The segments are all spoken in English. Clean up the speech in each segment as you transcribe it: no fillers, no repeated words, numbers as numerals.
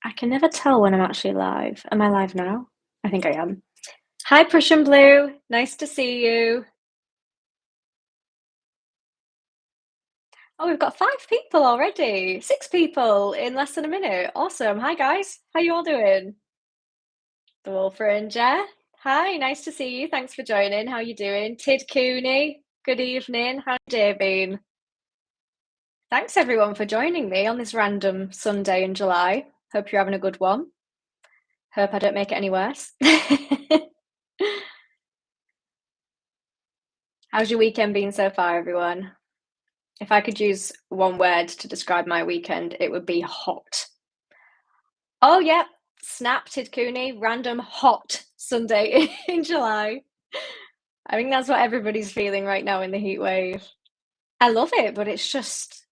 I can never tell when I'm actually live. Am I live now? I think I am. Hi, Prussian Blue. Nice to see you. Oh, we've got 5 people already. 6 people in less than a minute. Awesome. Hi, guys. How you all doing? The Wolf Ranger. Hi, nice to see you. Thanks for joining. How you doing? Tid Cooney. Good evening. How's your day been? Thanks everyone for joining me on this random Sunday in July. Hope you're having a good one. Hope I don't make it any worse. How's your weekend been so far, everyone? If I could use one word to describe my weekend, it would be hot. Oh, yeah, snap Tid Cooney, random hot Sunday in July. I think that's what everybody's feeling right now in the heat wave. I love it, but it's just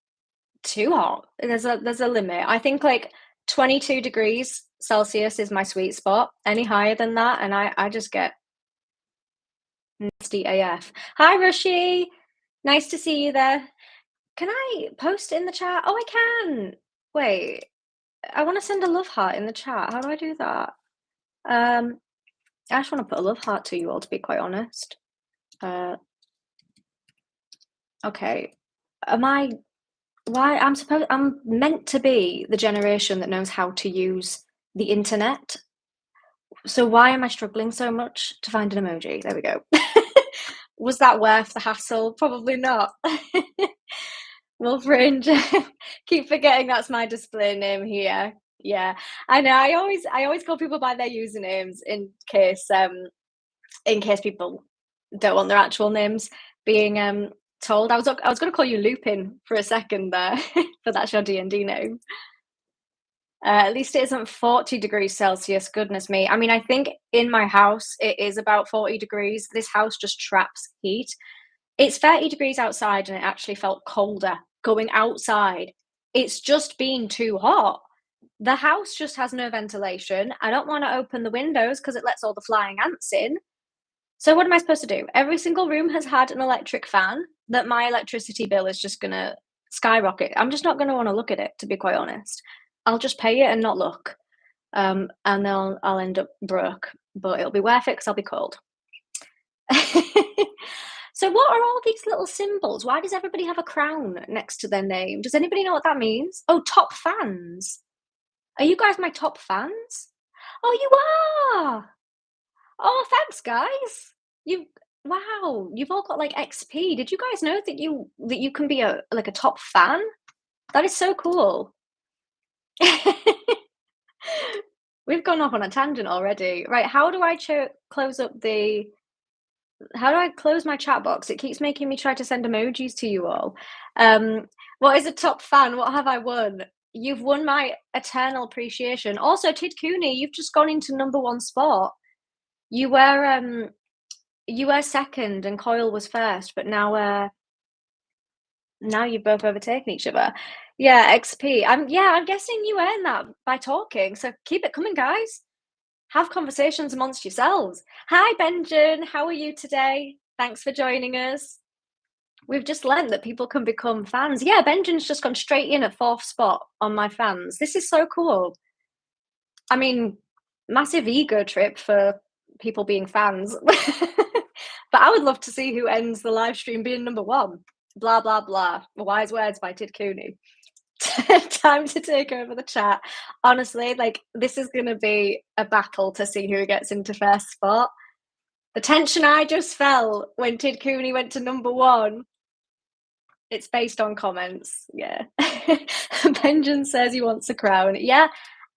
too hot. There's a limit. I think like 22 degrees Celsius is my sweet spot. Any higher than that, and I just get nasty AF. Hi, Rushi. Nice to see you there. Can I post in the chat? Oh, I can. Wait, I want to send a love heart in the chat. How do I do that? I just want to put a love heart to you all, to be quite honest. Okay. I'm meant to be the generation that knows how to use the internet. So why am I struggling so much to find an emoji? There we go. Was that worth the hassle? Probably not. Wolf Ranger. Keep forgetting that's my display name here. Yeah, I know. I always call people by their usernames in case people don't want their actual names being told. I was going to call you Lupin for a second there, but that's your D&D name. At least it isn't 40 degrees Celsius. Goodness me. I mean, I think in my house it is about 40 degrees. This house just traps heat. It's 30 degrees outside and it actually felt colder going outside. It's just being too hot. The house just has no ventilation. I don't want to open the windows because it lets all the flying ants in. So what am I supposed to do? Every single room has had an electric fan that my electricity bill is just going to skyrocket. I'm just not going to want to look at it, to be quite honest. I'll just pay it and not look. And then I'll end up broke, but it'll be worth it because I'll be cold. So what are all these little symbols? Why does everybody have a crown next to their name? Does anybody know what that means? Oh, top fans. Are you guys my top fans? Oh, you are. Oh, thanks, guys. Wow, you've all got like XP. Did you guys know that you can be a top fan? That is so cool. We've gone off on a tangent already. Right, how do I close my chat box? It keeps making me try to send emojis to you all. What is a top fan? What have I won? You've won my eternal appreciation. Also, Tid Cooney, you've just gone into #1 spot. You were second and Coyle was first, but now you've both overtaken each other. Yeah, XP. I'm guessing you earn that by talking. So keep it coming, guys. Have conversations amongst yourselves. Hi, Benjamin. How are you today? Thanks for joining us. We've just learned that people can become fans. Yeah, Benjamin's just gone straight in at 4th spot on my fans. This is so cool. I mean, massive ego trip for people being fans. But I would love to see who ends the live stream being #1. Blah, blah, blah. Wise words by Tid Cooney. Time to take over the chat. Honestly, this is going to be a battle to see who gets into 1st spot. The tension I just felt when Tid Cooney went to #1. It's based on comments. Yeah. Benjamin says he wants a crown. Yeah,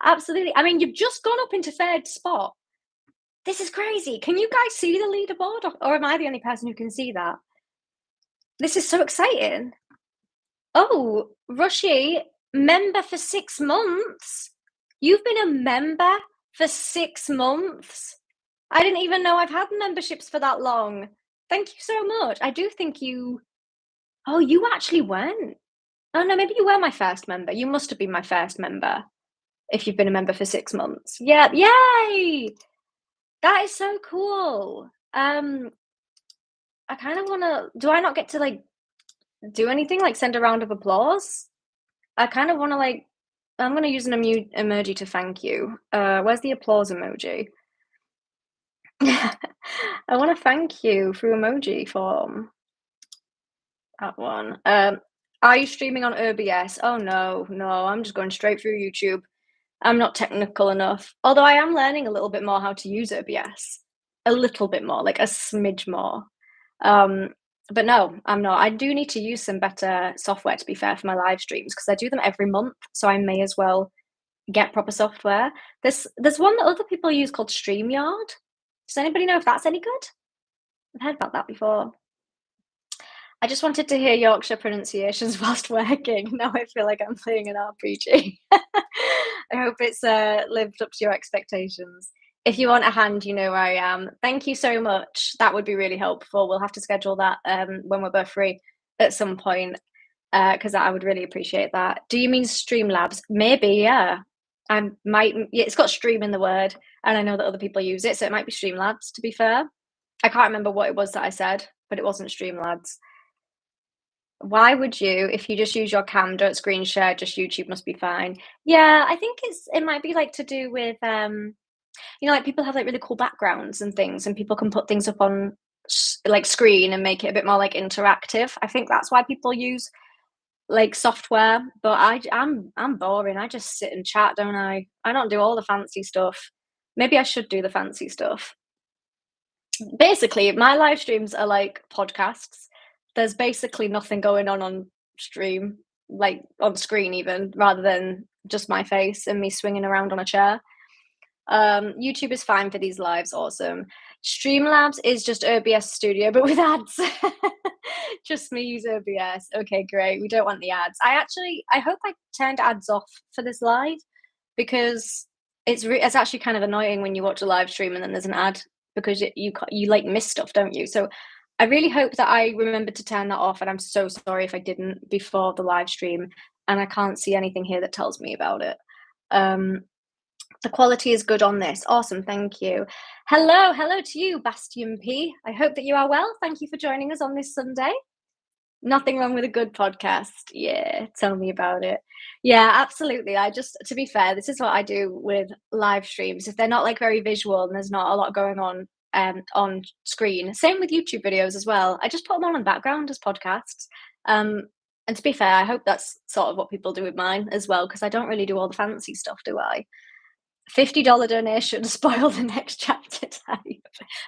absolutely. I mean, you've just gone up into 3rd spot. This is crazy. Can you guys see the leaderboard, or am I the only person who can see that? This is so exciting. Oh, Rushy, member for 6 months. You've been a member for 6 months. I didn't even know I've had memberships for that long. Thank you so much. I do think you actually went. Oh no, maybe you were my first member. You must have been my first member if you've been a member for 6 months. Yeah, yay! That is so cool. I kind of want to. Do I not get to do anything, send a round of applause? I kind of want to I'm gonna use an emoji to thank you. Where's the applause emoji? I wanna thank you through emoji form. That one. Are you streaming on OBS? Oh, no, no, I'm just going straight through YouTube. I'm not technical enough, although I am learning a little bit more how to use OBS. A little bit more, like a smidge more. Um, but no, I'm not. I do need to use some better software, to be fair, for my live streams because I do them every month, so I may as well get proper software. There's one that other people use called StreamYard. Does anybody know if that's any good? I've heard about that before. I just wanted to hear Yorkshire pronunciations whilst working. Now I feel like I'm playing an RPG. I hope it's lived up to your expectations. If you want a hand, you know where I am. Thank you so much. That would be really helpful. We'll have to schedule that when we're both free at some point because I would really appreciate that. Do you mean Streamlabs? Maybe, yeah. I might. Yeah, it's got stream in the word, and I know that other people use it, so it might be Streamlabs. To be fair, I can't remember what it was that I said, but it wasn't Streamlabs. Why would you, if you just use your cam, don't screen share, just YouTube must be fine? Yeah, I think it might be, like, to do with, like, people have, like, really cool backgrounds and things, and people can put things up on like, screen and make it a bit more, like, interactive. I think that's why people use, like, software, but I'm boring. I just sit and chat, don't I? I don't do all the fancy stuff. Maybe I should do the fancy stuff. Basically, my live streams are like podcasts. There's basically nothing going on stream, like on screen even, rather than just my face and me swinging around on a chair. YouTube is fine for these lives, awesome. Streamlabs is just OBS Studio, but with ads. Just me use OBS. Okay, great. We don't want the ads. I hope I turned ads off for this live because it's actually kind of annoying when you watch a live stream and then there's an ad because you like miss stuff, don't you? So I really hope that I remembered to turn that off, and I'm so sorry if I didn't before the live stream, and I can't see anything here that tells me about it. Um, the quality is good on this. Awesome, thank you. Hello to you, Bastion P. I hope that you are well. Thank you for joining us on this Sunday. Nothing wrong with a good podcast. Yeah, tell me about it. Yeah, absolutely. To be fair, this is what I do with live streams. If they're not like very visual and there's not a lot going on screen, same with YouTube videos as well. I just put them on in the background as podcasts. And to be fair, I hope that's sort of what people do with mine as well, because I don't really do all the fancy stuff, do I? $50 donation spoil the next chapter type.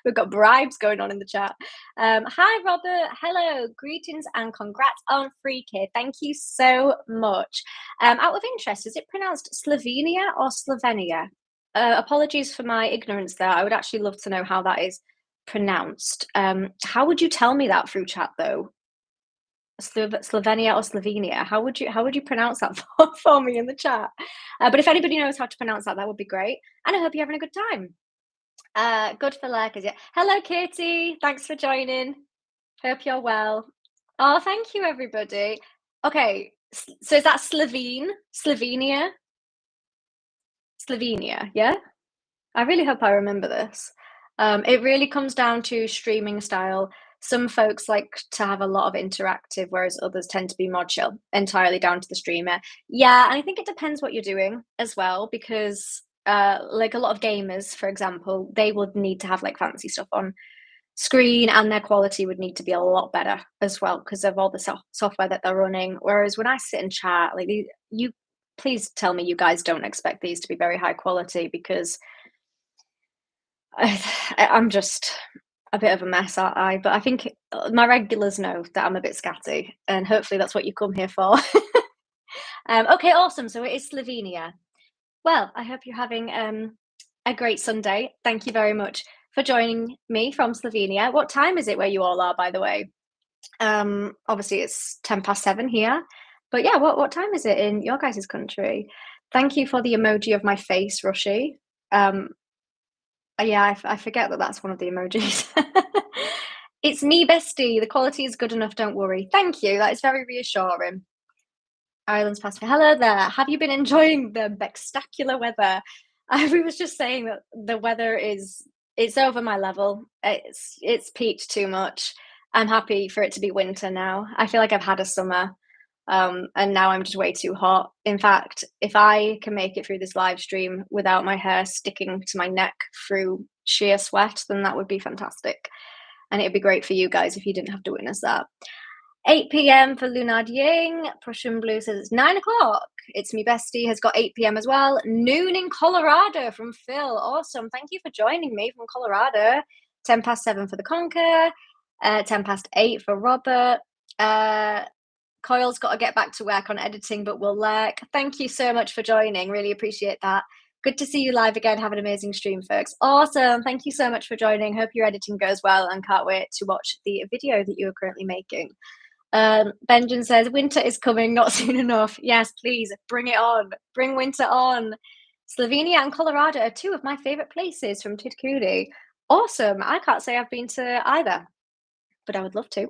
We've got bribes going on in the chat. Hi Robert, hello, greetings and congrats on 3K. Thank you so much. Out of interest, is it pronounced Slovenia or Slovenia? Apologies for my ignorance there. I would actually love to know how that is pronounced. How would you tell me that through chat though? Slovenia or Slovenia? How would you pronounce that for me in the chat? But if anybody knows how to pronounce that, that would be great. And I hope you're having a good time. Good for lurkers, yeah. Hello, Katie. Thanks for joining. Hope you're well. Oh, thank you, everybody. Okay, so is that Slovenia? Slovenia, yeah? I really hope I remember this. It really comes down to streaming style. Some folks like to have a lot of interactive, whereas others tend to be more chill, entirely down to the streamer. Yeah, and I think it depends what you're doing as well, because like a lot of gamers, for example, they would need to have like fancy stuff on screen and their quality would need to be a lot better as well because of all the software that they're running. Whereas when I sit and chat, like you please tell me you guys don't expect these to be very high quality because I'm just a bit of a mess, aren't I? But I think my regulars know that I'm a bit scatty, and hopefully that's what you come here for. Okay, awesome. So it is Slovenia. Well, I hope you're having a great Sunday. Thank you very much for joining me from Slovenia. What time is it where you all are, by the way? Obviously it's 7:10 here, but yeah, what time is it in your guys' country? Thank you for the emoji of my face, Rushy. Yeah, I forget that that's one of the emojis. It's me, bestie. The quality is good enough, don't worry. Thank you. That is very reassuring. Ireland's past. Hello there. Have you been enjoying the spectacular weather? I was just saying that the weather it's over my level. It's peaked too much. I'm happy for it to be winter now. I feel like I've had a summer. And now I'm just way too hot. In fact, if I can make it through this live stream without my hair sticking to my neck through sheer sweat, then that would be fantastic. And it'd be great for you guys if you didn't have to witness that. 8 p.m. for Lunard Ying. Prussian Blue says it's 9 o'clock. It's Me Bestie has got 8 p.m. as well. Noon in Colorado from Phil. Awesome. Thank you for joining me from Colorado. 10 past 7 for the Conquer. 10 past 8 for Robert. Coyle's got to get back to work on editing, but will lurk. Thank you so much for joining. Really appreciate that. Good to see you live again. Have an amazing stream, folks. Awesome. Thank you so much for joining. Hope your editing goes well and can't wait to watch the video that you are currently making. Benjamin says, winter is coming, not soon enough. Yes, please, bring it on. Bring winter on. Slovenia and Colorado are two of my favourite places from Tidkudi. Awesome. I can't say I've been to either, but I would love to.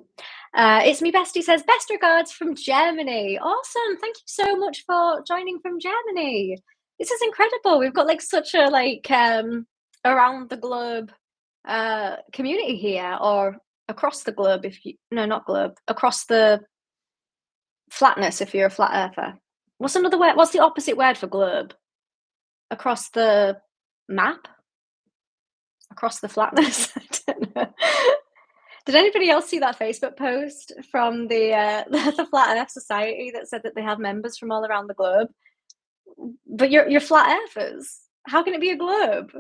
It's Me Bestie says, best regards from Germany. Awesome. Thank you so much for joining from Germany. This is incredible. We've got like such a around the globe community here, or across the globe across the flatness if you're a flat earther. What's another word? What's the opposite word for globe? Across the map? Across the flatness? I don't know. Did anybody else see that Facebook post from the Flat Earth Society that said that they have members from all around the globe? But you're flat earthers. How can it be a globe?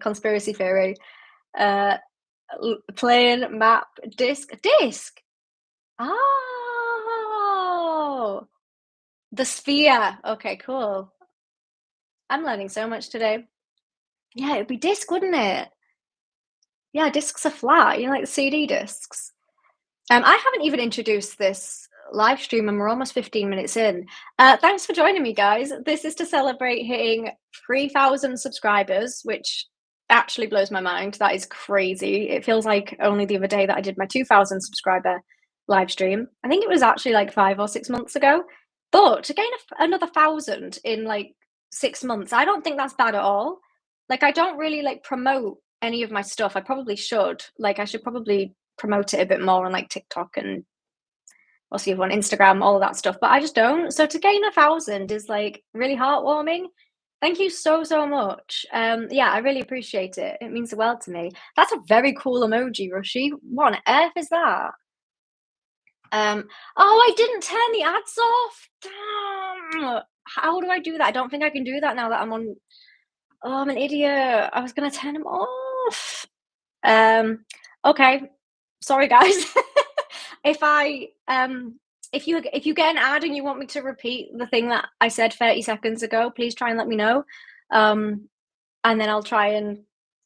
Conspiracy theory. Plane, map, disc. Oh, the sphere. Okay, cool. I'm learning so much today. Yeah, it'd be disc, wouldn't it? Yeah, discs are flat, like the CD discs. I haven't even introduced this live stream and we're almost 15 minutes in. Thanks for joining me, guys. This is to celebrate hitting 3,000 subscribers, which actually blows my mind. That is crazy. It feels like only the other day that I did my 2,000 subscriber live stream. I think it was actually like 5 or 6 months ago. But to gain another 1,000 in like 6 months, I don't think that's bad at all. Like, I don't really like promote any of my stuff. I probably should. Like, I should probably promote it a bit more on like TikTok and what's the other one, Instagram, all of that stuff. But I just don't. So to gain 1,000 is like really heartwarming. Thank you so much. Yeah, I really appreciate it. It means the world to me. That's a very cool emoji, Rushy. What on earth is that? Oh, I didn't turn the ads off. Damn. How do I do that? I don't think I can do that now that I'm on. Oh, I'm an idiot. I was gonna turn them off. Okay. Sorry, guys. If you get an ad and you want me to repeat the thing that I said 30 seconds ago, please try and let me know. And then I'll try and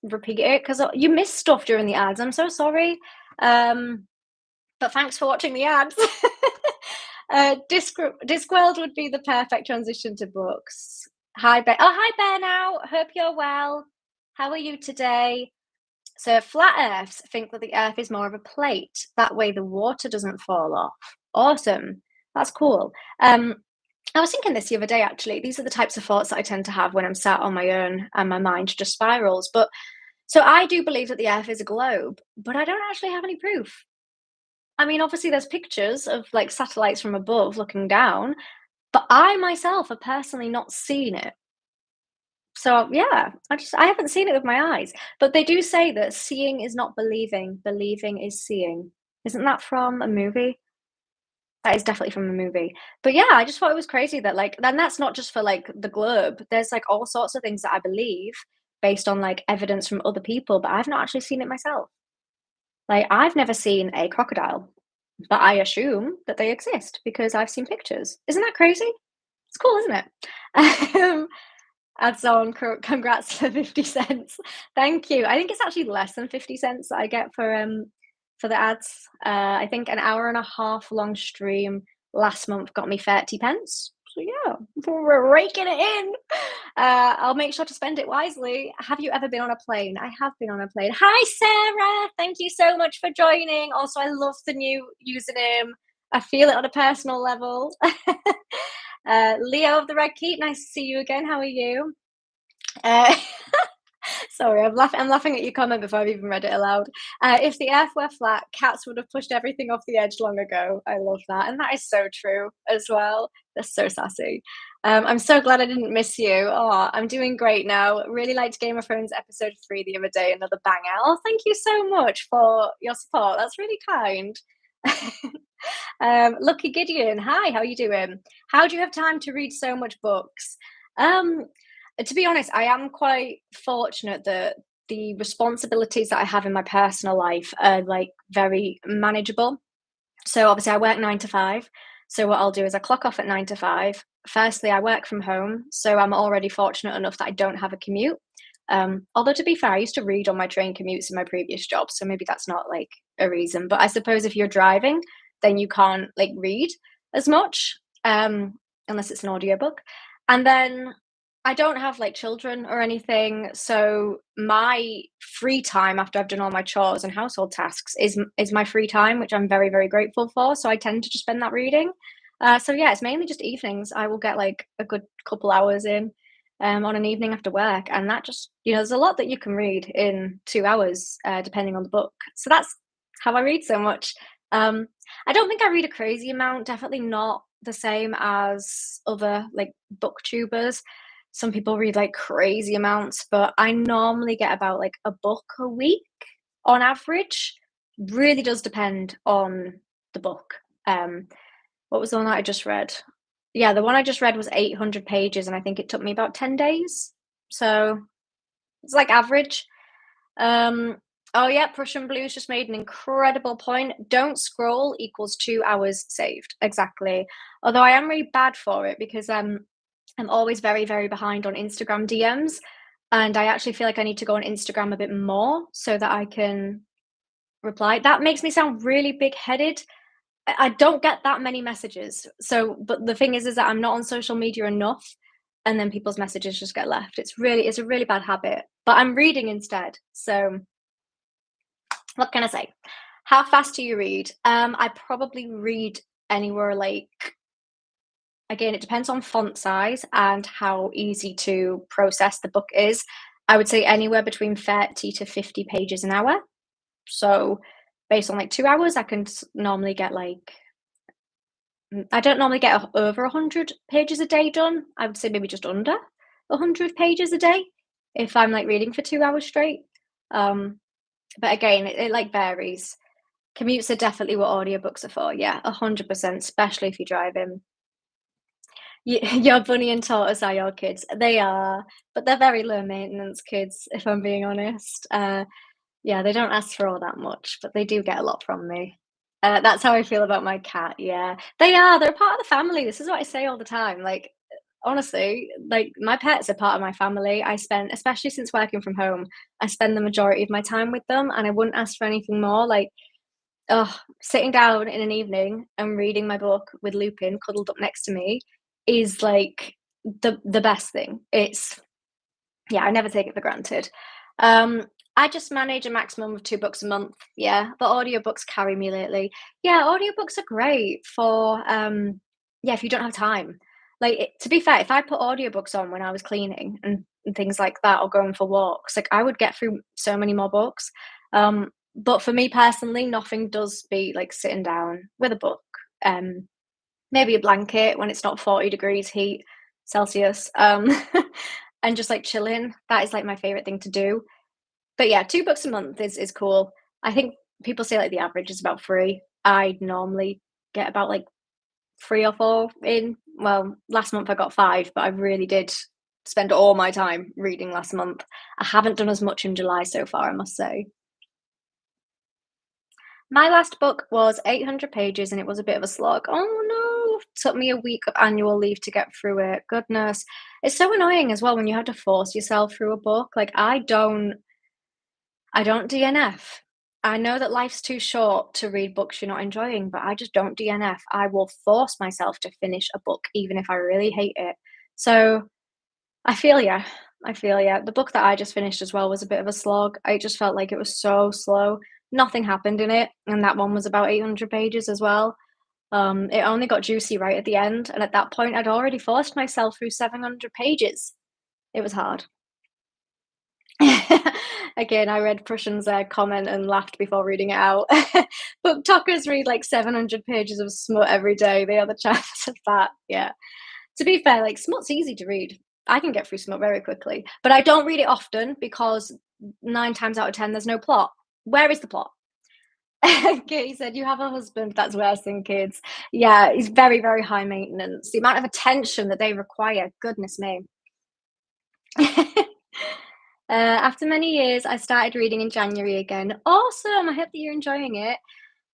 repeat it because you missed stuff during the ads. I'm so sorry. But thanks for watching the ads. Discworld would be the perfect transition to books. Hi, Ben. Oh, hi, Ben out. Hope you're well. How are you today? So flat earths think that the earth is more of a plate. That way the water doesn't fall off. Awesome. That's cool. I was thinking this the other day, actually. These are the types of thoughts that I tend to have when I'm sat on my own and my mind just spirals. But so I do believe that the earth is a globe, but I don't actually have any proof. I mean, obviously there's pictures of like satellites from above looking down, but I myself have personally not seen it. So yeah, I haven't seen it with my eyes. But they do say that seeing is not believing, believing is seeing. Isn't that from a movie? That is definitely from a movie. But yeah, I just thought it was crazy that like, then that's not just for like the globe. There's like all sorts of things that I believe based on like evidence from other people, but I've not actually seen it myself. Like, I've never seen a crocodile, but I assume that they exist because I've seen pictures. Isn't that crazy? It's cool, isn't it? Ads on, congrats for 50 cents. Thank you. I think it's actually less than 50 cents that I get for the ads. I think an hour and a half long stream last month got me 30 pence. So yeah, we're raking it in. I'll make sure to spend it wisely. Have you ever been on a plane? I have been on a plane. Hi, Sarah. Thank you so much for joining. Also, I love the new username. I feel it on a personal level. Leo of the Red Keep, nice to see you again. How are you? Sorry, I'm laughing at your comment before I've even read it aloud. If the earth were flat, cats would have pushed everything off the edge long ago. I love that, and that is so true as well. That's so sassy. I'm so glad I didn't miss you. Oh, I'm doing great now. Really liked Game of Thrones episode 3 the other day, another banger. Oh, thank you so much for your support. That's really kind. Lucky Gideon, hi, how you doing? How do you have time to read so much books? Um, to be honest, I am quite fortunate that the responsibilities that I have in my personal life are like very manageable. So obviously I work 9 to 5. So what I'll do is I clock off at 9 to 5. Firstly, I work from home, so I'm already fortunate enough that I don't have a commute. Although to be fair, I used to read on my train commutes in my previous job, so maybe that's not like a reason. But I suppose if you're driving, then you can't like read as much, unless it's an audiobook. And then I don't have like children or anything, so my free time after I've done all my chores and household tasks is my free time, which I'm very, very grateful for. So I tend to just spend that reading. So yeah, it's mainly just evenings. I will get like a good couple hours in on an evening after work, and that just there's a lot that you can read in 2 hours, depending on the book. So that's how I read so much. Um, I don't think I read a crazy amount. Definitely not the same as other like booktubers. Some people read like crazy amounts, but I normally get about like a book a week on average. Really does depend on the book. Um, what was the one that I just read? Yeah, the one I just read was 800 pages, and I think it took me about 10 days. So it's like average. Um, oh yeah, Prussian Blues just made an incredible point. Don't scroll equals 2 hours saved. Exactly. Although I am really bad for it because I'm always very, very behind on Instagram DMs. And I actually feel like I need to go on Instagram a bit more so that I can reply. That makes me sound really big headed. I don't get that many messages. So, but the thing is that I'm not on social media enough, and then people's messages just get left. It's a really bad habit. But I'm reading instead. So, what can I say? How fast do you read? I probably read anywhere like again, it depends on font size and how easy to process the book is. I would say anywhere between 30 to 50 pages an hour. So, based on like 2 hours, I can normally get like I don't normally get over 100 pages a day done. I would say maybe just under 100 pages a day if I'm like reading for 2 hours straight. Um, but again, it like varies. Commutes are definitely what audiobooks are for. Yeah, 100%, especially if you're driving. Your bunny and tortoise are your kids. They are, but they're very low maintenance kids, if I'm being honest. Yeah, they don't ask for all that much, but they do get a lot from me. That's how I feel about my cat. Yeah, they are. They're part of the family. This is what I say all the time. Like, honestly, like my pets are part of my family. I spend, especially since working from home, I spend the majority of my time with them, and I wouldn't ask for anything more. Like, oh, sitting down in an evening and reading my book with Lupin cuddled up next to me is like the best thing. It's yeah, I never take it for granted. Um, I just manage a maximum of 2 books a month, yeah, but audiobooks carry me lately. Yeah, audiobooks are great for, yeah, if you don't have time. Like, to be fair, if I put audiobooks on when I was cleaning and things like that or going for walks, like, I would get through so many more books. But for me personally, nothing does beat, like, sitting down with a book, um, maybe a blanket when it's not 40 degrees heat Celsius, and just, like, chilling. That is, like, my favorite thing to do. But yeah, 2 books a month is cool. I think people say, like, the average is about 3. I normally get about, like, 3 or 4 in. Well, last month I got 5, but I really did spend all my time reading last month. I haven't done as much in July so far, I must say. My last book was 800 pages and it was a bit of a slog. Oh no, took me a week of annual leave to get through it. Goodness. It's so annoying as well when you have to force yourself through a book. Like I don't DNF. I know that life's too short to read books you're not enjoying, but I just don't DNF. I will force myself to finish a book even if I really hate it. So I feel ya. I feel ya. The book that I just finished as well was a bit of a slog. I just felt like it was so slow. Nothing happened in it, and that one was about 800 pages as well. It only got juicy right at the end, and at that point, I'd already forced myself through 700 pages. It was hard. Again, I read Prussian's comment and laughed before reading it out. Booktokers read like 700 pages of smut every day. They are the champions of that. Yeah. To be fair, like smut's easy to read. I can get through smut very quickly, but I don't read it often because 9 times out of 10, there's no plot. Where is the plot? Okay, he said, "You have a husband that's worse than kids." Yeah, he's very, very high maintenance. The amount of attention that they require, goodness me. After many years, I started reading in January again. Awesome! I hope that you're enjoying it.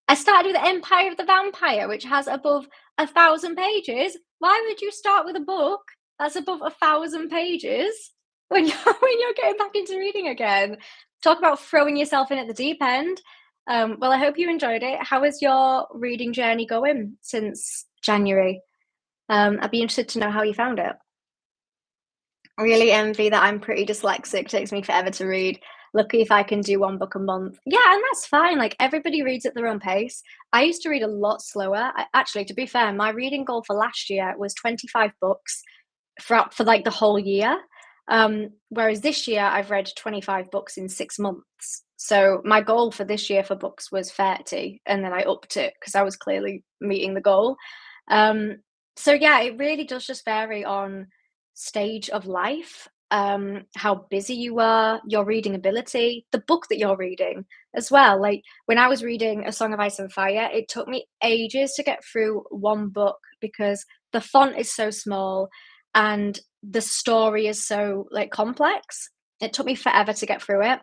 I started with Empire of the Vampire, which has above 1,000 pages. Why would you start with a book that's above 1,000 pages when you're when you're getting back into reading again? Talk about throwing yourself in at the deep end. Well, I hope you enjoyed it. How is your reading journey going since January? I'd be interested to know how you found it. Really envy that I'm pretty dyslexic, takes me forever to read. Lucky if I can do 1 book a month. Yeah, and that's fine, like, everybody reads at their own pace. I used to read a lot slower. Actually, to be fair, my reading goal for last year was 25 books for, like, the whole year. Whereas this year, I've read 25 books in 6 months. So, my goal for this year for books was 30, and then I upped it because I was clearly meeting the goal. Um, so yeah, it really does just vary on stage of life, how busy you are, your reading ability, the book that you're reading as well. Like when I was reading A Song of Ice and Fire, it took me ages to get through one book because the font is so small and the story is so like complex. It took me forever to get through it.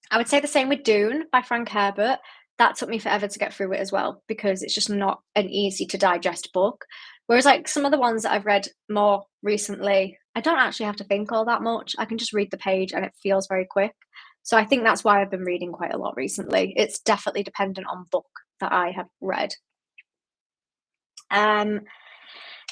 I would say the same with Dune by Frank Herbert. That took me forever to get through it as well because it's just not an easy to digest book. Whereas, like some of the ones that I've read more recently, I don't actually have to think all that much. I can just read the page and it feels very quick. So I think that's why I've been reading quite a lot recently. It's definitely dependent on book that I have read. Um,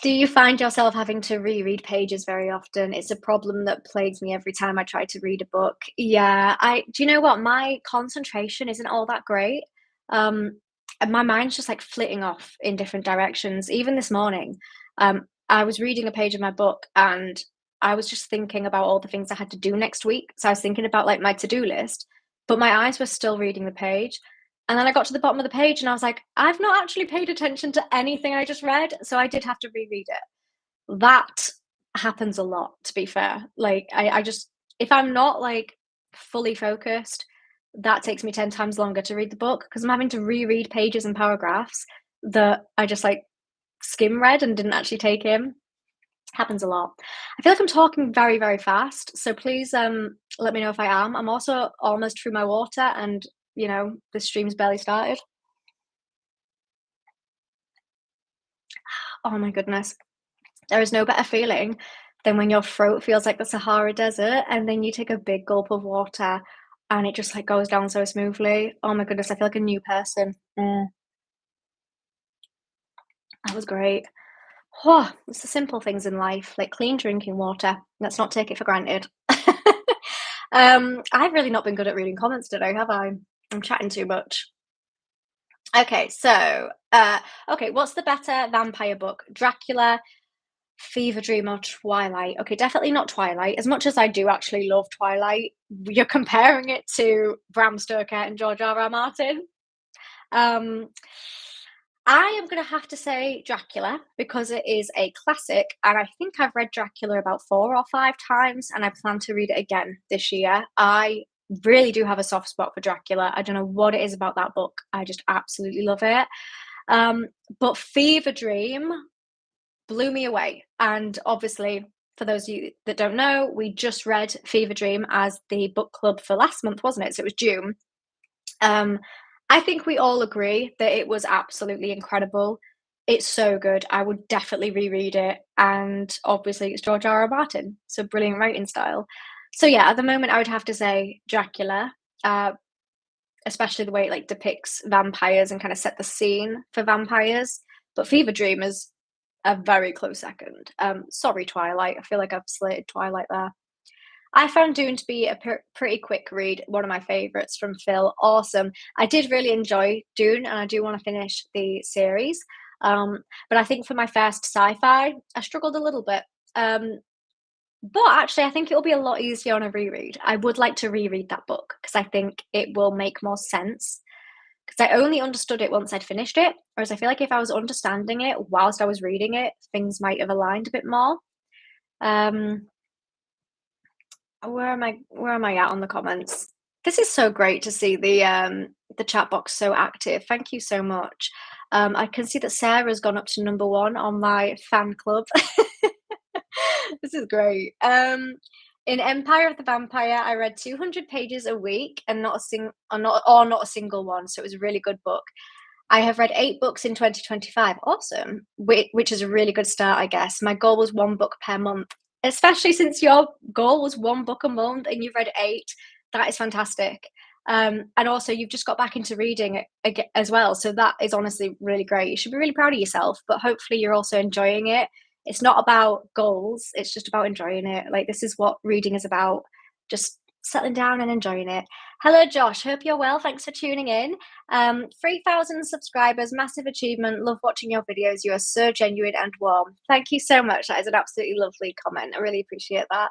do you find yourself having to reread pages very often? It's a problem that plagues me every time I try to read a book. Yeah, I do you know what? My concentration isn't all that great. Um, and my mind's just like flitting off in different directions. Even this morning, I was reading a page of my book and I was just thinking about all the things I had to do next week. So I was thinking about like my to-do list, but my eyes were still reading the page. And then I got to the bottom of the page and I was like, I've not actually paid attention to anything I just read. So I did have to reread it. That happens a lot, to be fair. Like, I just, if I'm not like fully focused, that takes me 10 times longer to read the book because I'm having to reread pages and paragraphs that I just like skim read and didn't actually take in. Happens a lot. I feel like I'm talking very, very fast. So please let me know if I am. I'm also almost through my water and the stream's barely started. Oh my goodness. There is no better feeling than when your throat feels like the Sahara Desert and then you take a big gulp of water and it just like goes down so smoothly. Oh my goodness, I feel like a new person. That was great. Oh, it's the simple things in life, like clean drinking water. Let's not take it for granted. I've really not been good at reading comments today, have I? I'm chatting too much. Okay, so okay, what's the better vampire book? Dracula, Fever Dream, or Twilight? Okay, definitely not Twilight. As much as I do actually love Twilight, you're comparing it to Bram Stoker and George R. R. Martin. Um, I am going to have to say Dracula because it is a classic, and I think I've read Dracula about 4 or 5 times, and I plan to read it again this year. I really do have a soft spot for Dracula. I don't know what it is about that book. I just absolutely love it. But Fever Dream blew me away, and obviously, for those of you that don't know, we just read Fever Dream as the book club for last month, wasn't it? So it was June. Um, I think we all agree that it was absolutely incredible. It's so good. I would definitely reread it. And obviously, it's George R. R. Martin, so brilliant writing style. So yeah, at the moment, I would have to say Dracula, uh, especially the way it like depicts vampires and kind of set the scene for vampires. But Fever Dream is a very close second. Sorry, Twilight. I feel like I've slated Twilight there. I found Dune to be a pretty quick read, one of my favourites from Phil. Awesome. I did really enjoy Dune, and I do want to finish the series. But I think for my first sci-fi, I struggled a little bit. Um, But actually, I think it'll be a lot easier on a reread. I would like to reread that book because I think it will make more sense. Because I only understood it once I'd finished it, whereas I feel like if I was understanding it whilst I was reading it, things might have aligned a bit more. Um, where am I at on the comments? This is so great to see the chat box so active. Thank you so much. I can see that Sarah's gone up to number one on my fan club. This is great. In Empire of the Vampire, I read 200 pages a week and not a single one. So it was a really good book. I have read 8 books in 2025. Awesome. Which is a really good start, I guess. My goal was 1 book per month, especially since your goal was 1 book a month and you've read 8. That is fantastic. And also, you've just got back into reading again as well. So that is honestly really great. You should be really proud of yourself, but hopefully, you're also enjoying it. It's not about goals, it's just about enjoying it. Like, this is what reading is about, just settling down and enjoying it. Hello, Josh. Hope you're well. Thanks for tuning in. 3,000 subscribers, massive achievement. Love watching your videos. You are so genuine and warm. Thank you so much. That is an absolutely lovely comment. I really appreciate that.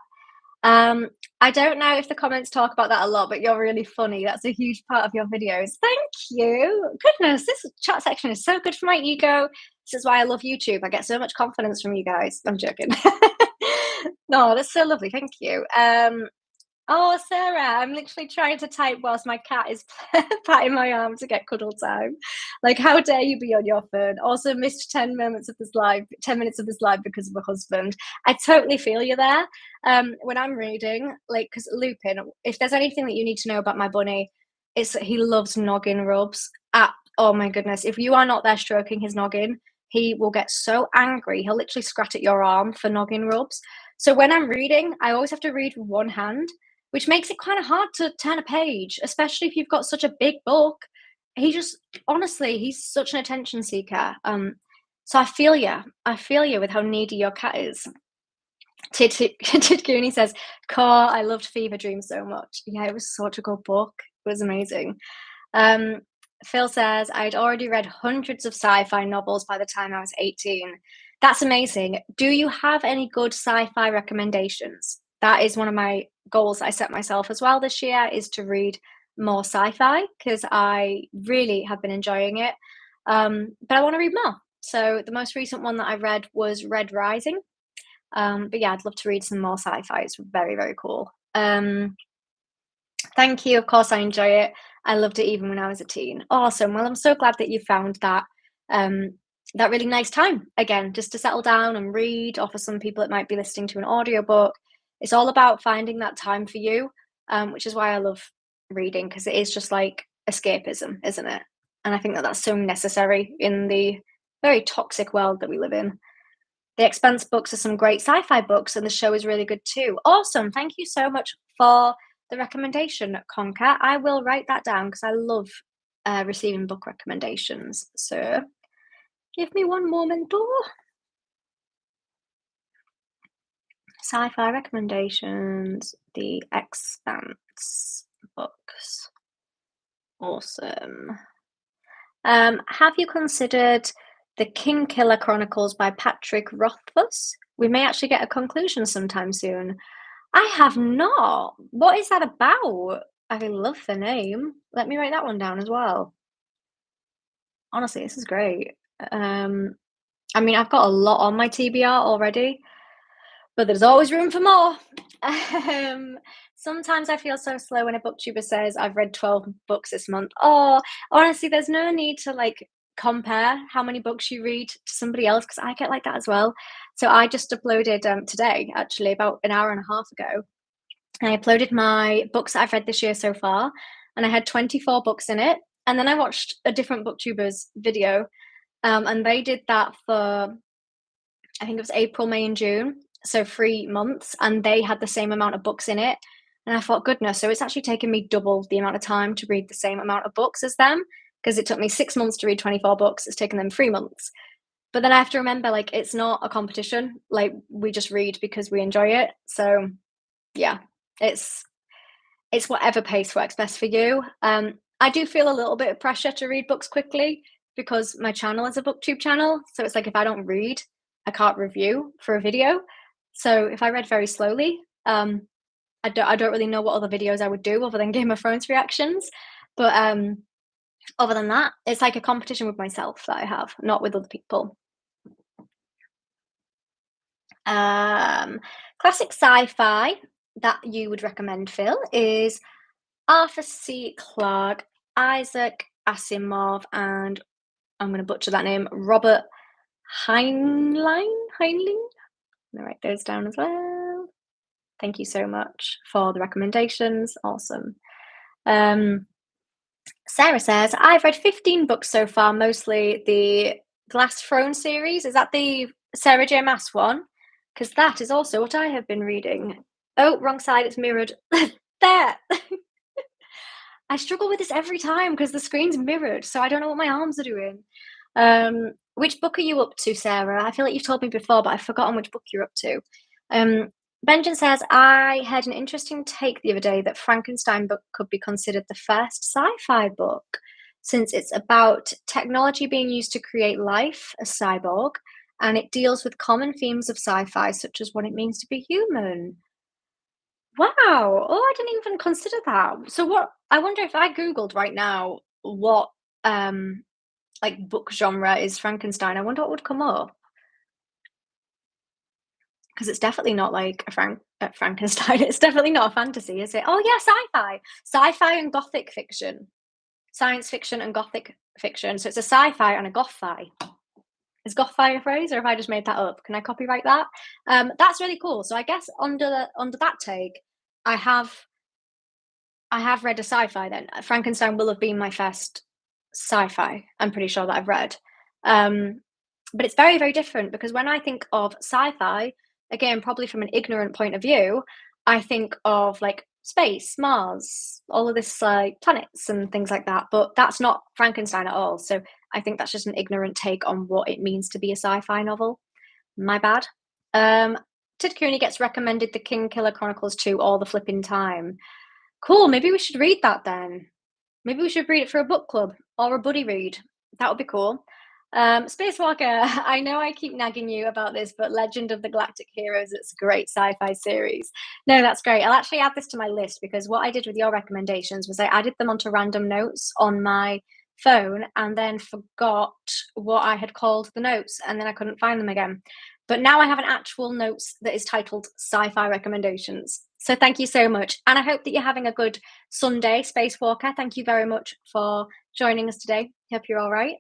I don't know if the comments talk about that a lot, but you're really funny. That's a huge part of your videos. Thank you. Goodness, this chat section is so good for my ego. This is why I love YouTube. I get so much confidence from you guys. I'm joking. No, that's so lovely. Thank you. Oh, Sarah, I'm literally trying to type whilst my cat is patting my arm to get cuddle time. Like, how dare you be on your phone? Also, missed 10 minutes of this live because of my husband. I totally feel you there. When I'm reading, like, because Lupin, if there's anything that you need to know about my bunny, it's that he loves noggin rubs. Oh my goodness, if you are not there stroking his noggin, he will get so angry. He'll literally scratch at your arm for noggin rubs. So when I'm reading, I always have to read with one hand, which makes it kind of hard to turn a page, especially if you've got such a big book. Honestly, he's such an attention seeker. So I feel you. I feel you with how needy your cat is. Tid Cooney says, Core, I loved Fever Dream so much. Yeah, it was such a good book. It was amazing. Phil says, I'd already read hundreds of sci-fi novels by the time I was 18. That's amazing. Do you have any good sci-fi recommendations? That is one of my goals I set myself as well this year, is to read more sci-fi because I really have been enjoying it. But I want to read more. So the most recent one that I read was Red Rising. But yeah, I'd love to read some more sci-fi. It's very, very cool. Thank you. Of course, I enjoy it. I loved it even when I was a teen. Awesome. Well, I'm so glad that you found that that really nice time again, just to settle down and read. Or for some people, it might be listening to an audiobook. It's all about finding that time for you, which is why I love reading, because it is just like escapism, isn't it? And I think that that's so necessary in the very toxic world that we live in. The Expanse books are some great sci-fi books, and the show is really good too. Awesome. Thank you so much for the recommendation, Conker. I will write that down because I love receiving book recommendations. So give me one moment. Sci-fi recommendations, The Expanse books. Awesome. Have you considered The Kingkiller Chronicles by Patrick Rothfuss? We may actually get a conclusion sometime soon. I have not. What is that about? I love the name. Let me write that one down as well. Honestly, this is great. I mean, I've got a lot on my TBR already, but there's always room for more. Sometimes I feel so slow when a booktuber says I've read 12 books this month. Oh, honestly, there's no need to like compare how many books you read to somebody else, because I get like that as well. So I just uploaded today, actually, about an hour and a half ago. I uploaded my books that I've read this year so far, and I had 24 books in it. And then I watched a different booktuber's video, and they did that for, I think it was April, May, and June. So 3 months, and they had the same amount of books in it. And I thought, goodness, so it's actually taken me double the amount of time to read the same amount of books as them, because it took me 6 months to read 24 books. It's taken them 3 months. But then I have to remember, like, it's not a competition. Like, we just read because we enjoy it. So yeah, it's whatever pace works best for you. I do feel a little bit of pressure to read books quickly because my channel is a booktube channel. So it's like, if I don't read, I can't review for a video. So if I read very slowly, I don't really know what other videos I would do other than Game of Thrones reactions. But other than that, it's like a competition with myself that I have, not with other people. Um, Classic sci-fi that you would recommend, Phil, is Arthur C. Clarke, Isaac Asimov, and I'm going to butcher that name, Robert Heinlein. Heinlein. I'm going to write those down as well. Thank you so much for the recommendations. Awesome. Sarah says, I've read 15 books so far, mostly the Glass Throne series. Is that the Sarah J. Maas one? Because that is also what I have been reading. Oh, wrong side, it's mirrored. There. I struggle with this every time because the screen's mirrored, so I don't know what my arms are doing. Which book are you up to, Sarah? I feel like you've told me before, but I've forgotten which book you're up to. Benjamin says, I heard an interesting take the other day that Frankenstein book could be considered the first sci-fi book, since it's about technology being used to create life, a cyborg, and it deals with common themes of sci-fi, such as what it means to be human. Wow! Oh, I didn't even consider that. So what I wonder if I Googled right now what, like, book genre is Frankenstein, I wonder what would come up. Because it's definitely not like a Frankenstein. It's definitely not a fantasy, is it? Oh yeah, sci-fi. Sci-fi and gothic fiction. Science fiction and gothic fiction. So it's a sci-fi and a goth-fi. Is goth-fi a phrase, or have I just made that up? Can I copyright that? That's really cool. So I guess under that take, I have read a sci-fi then. Frankenstein will have been my first sci-fi, I'm pretty sure that I've read. But it's very, very different because when I think of sci-fi, again, probably from an ignorant point of view, I think of like space, Mars, all of this like planets and things like that. But that's not Frankenstein at all. So I think that's just an ignorant take on what it means to be a sci-fi novel. My bad. Tid Cooney gets recommended The King Killer Chronicles 2 all the flipping time. Cool, maybe we should read that then. Maybe we should read it for a book club or a buddy read. That would be cool. Spacewalker, I know I keep nagging you about this, but Legend of the Galactic Heroes, it's a great sci-fi series. No, that's great. I'll actually add this to my list because what I did with your recommendations was I added them onto random notes on my phone and then forgot what I had called the notes and then I couldn't find them again. But now I have an actual notes that is titled Sci-Fi Recommendations. So thank you so much. And I hope that you're having a good Sunday, Spacewalker. Thank you very much for joining us today. Hope you're all right.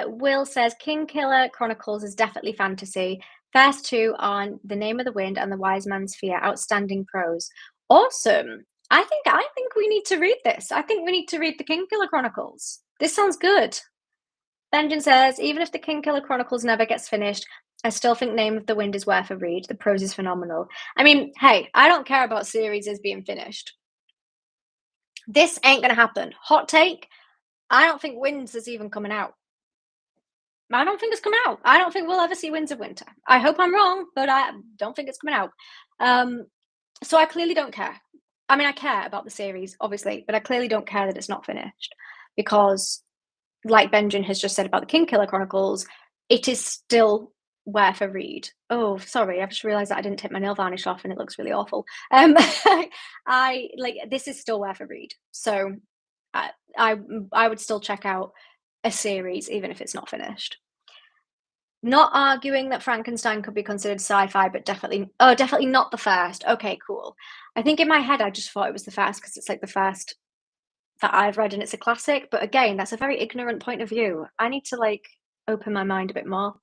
Will says King Killer Chronicles is definitely fantasy. First two are The Name of the Wind and The Wise Man's Fear. Outstanding prose. Awesome. I think we need to read this. I think we need to read the King Killer Chronicles. This sounds good. Benjamin says, even if the King Killer Chronicles never gets finished, I still think Name of the Wind is worth a read. The prose is phenomenal. I mean, hey, I don't care about series being finished. This ain't gonna happen. Hot take, I don't think Winds is even coming out. I don't think it's coming out. I don't think we'll ever see Winds of Winter. I hope I'm wrong, but I don't think it's coming out. So I clearly don't care. I mean, I care about the series, obviously, but I clearly don't care that it's not finished because, like Benjamin has just said about the King Killer Chronicles, it is still worth a read. Oh, sorry, I've just realised that I didn't take my nail varnish off and it looks really awful. I like this is still worth a read. So I would still check out a series even if it's not finished. Not arguing that Frankenstein could be considered sci-fi, but definitely not the first. Okay, cool. I think in my head I just thought it was the first because it's like the first that I've read and it's a classic. But again, that's a very ignorant point of view. I need to like open my mind a bit more.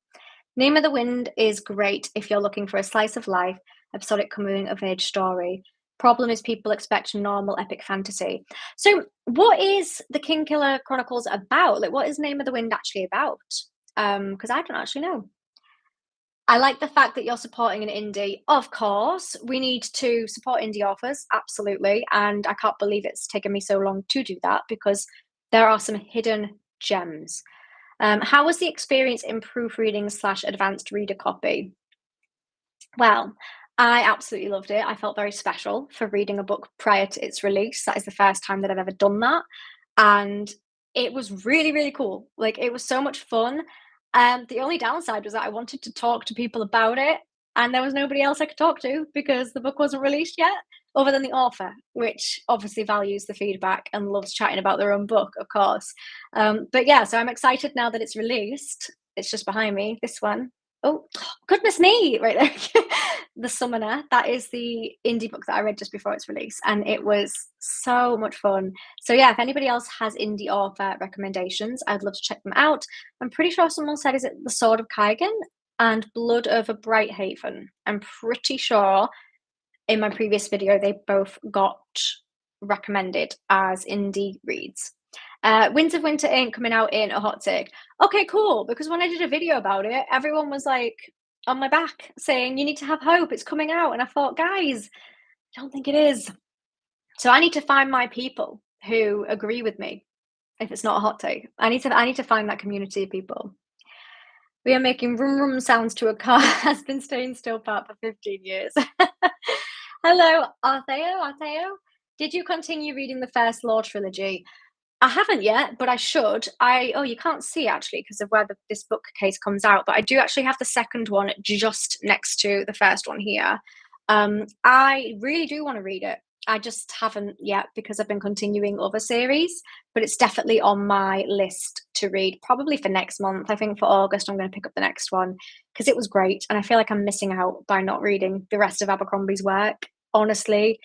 Name of the Wind is great if you're looking for a slice of life, episodic coming of age story. Problem is people expect normal epic fantasy. So what is the King Killer Chronicles about? Like what is Name of the Wind actually about? Because I don't actually know. I like the fact that you're supporting an indie. Of course, we need to support indie authors, absolutely. And I can't believe it's taken me so long to do that because there are some hidden gems. How was the experience in proofreading / advanced reader copy? Well, I absolutely loved it. I felt very special for reading a book prior to its release. That is the first time that I've ever done that. And it was really, really cool. Like, it was so much fun. The only downside was that I wanted to talk to people about it. and there was nobody else I could talk to because the book wasn't released yet, other than the author, which obviously values the feedback and loves chatting about their own book, of course. But yeah, so I'm excited now that it's released. It's just behind me, this one. Oh, goodness me, right there. The Summoner. That is the indie book that I read just before its release, and it was so much fun. So yeah, if anybody else has indie author recommendations, I'd love to check them out. I'm pretty sure someone said, is it The Sword of Kaigan and Blood over Brighthaven? I'm pretty sure in my previous video they both got recommended as indie reads. Winds of Winter ain't coming out in a hot take. Okay, cool. Because when I did a video about it, everyone was like on my back saying, you need to have hope, it's coming out. And I thought, guys, I don't think it is. So I need to find my people who agree with me if it's not a hot take. I need to find that community of people. We are making rum rum sounds to a car has been staying still part for 15 years. Hello, Artheo. Did you continue reading the first Law trilogy? I haven't yet, but I should. You can't see actually because of where this bookcase comes out, but I do actually have the second one just next to the first one here. I really do want to read it. I just haven't yet because I've been continuing other series, but it's definitely on my list to read, probably for next month. I think for August, I'm going to pick up the next one because it was great. And I feel like I'm missing out by not reading the rest of Abercrombie's work. Honestly,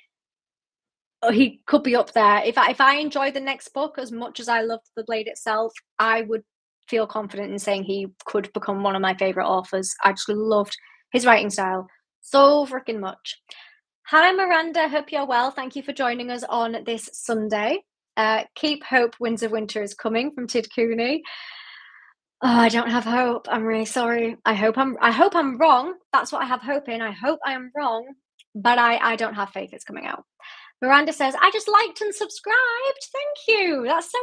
he could be up there. If I enjoy the next book as much as I loved The Blade itself, I would feel confident in saying he could become one of my favorite authors. I just loved his writing style so freaking much. Hi, Miranda. Hope you're well. Thank you for joining us on this Sunday. Keep hope. Winds of Winter is coming from Tid Cooney. Oh, I don't have hope. I'm really sorry. I hope I'm wrong. That's what I have hope in. I hope I am wrong, but I don't have faith it's coming out. Miranda says, I just liked and subscribed. Thank you. That's so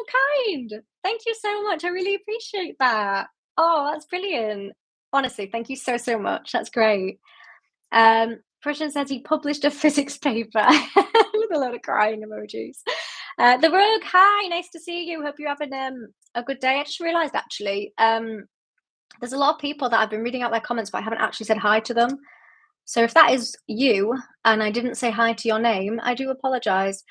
kind. Thank you so much. I really appreciate that. Oh, that's brilliant. Honestly, thank you so, so much. That's great. Christian says he published a physics paper with a lot of crying emojis. The Rogue, hi, nice to see you. Hope you're having a good day. I just realised actually, there's a lot of people that I've been reading out their comments, but I haven't actually said hi to them. So if that is you and I didn't say hi to your name, I do apologise.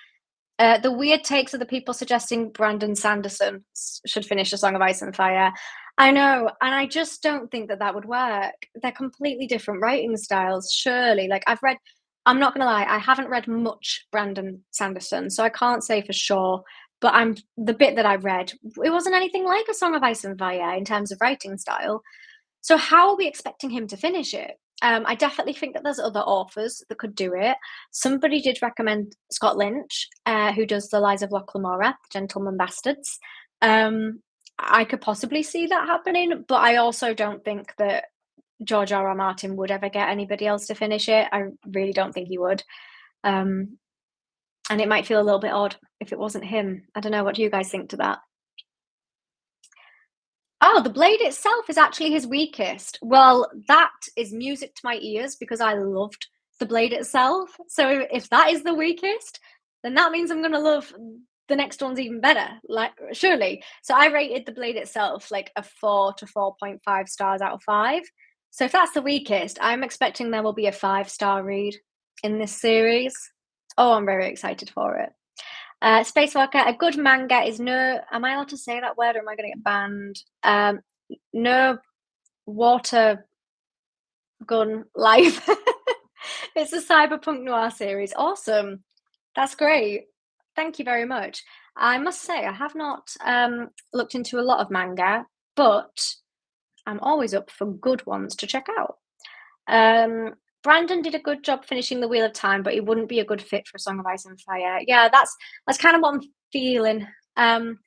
The weird takes of the people suggesting Brandon Sanderson should finish A Song of Ice and Fire. I know, and I just don't think that would work. They're completely different writing styles, surely. Like I'm not going to lie, I haven't read much Brandon Sanderson, so I can't say for sure. But the bit that I read, it wasn't anything like A Song of Ice and Fire in terms of writing style. So how are we expecting him to finish it? I definitely think that there's other authors that could do it. Somebody did recommend Scott Lynch, who does The Lies of Locke Lamora, Gentleman Bastards. I could possibly see that happening, but I also don't think that George R.R. Martin would ever get anybody else to finish it. I really don't think he would. And it might feel a little bit odd if it wasn't him. I don't know. What do you guys think to that? Oh, The Blade itself is actually his weakest. Well, that is music to my ears because I loved The Blade itself. So if that is the weakest, then that means I'm going to love the next one's even better, like surely. So I rated The Blade itself like a 4 to 4.5 stars out of 5. So if that's the weakest, I'm expecting there will be a 5-star read in this series. Oh, I'm very excited for it. Spacewalker, a good manga is no. Am I allowed to say that word or am I going to get banned? No water gun life. It's a cyberpunk noir series. Awesome. That's great. Thank you very much. I must say, I have not looked into a lot of manga, but I'm always up for good ones to check out. Brandon did a good job finishing The Wheel of Time, but he wouldn't be a good fit for Song of Ice and Fire. Yeah, that's kind of what I'm feeling. And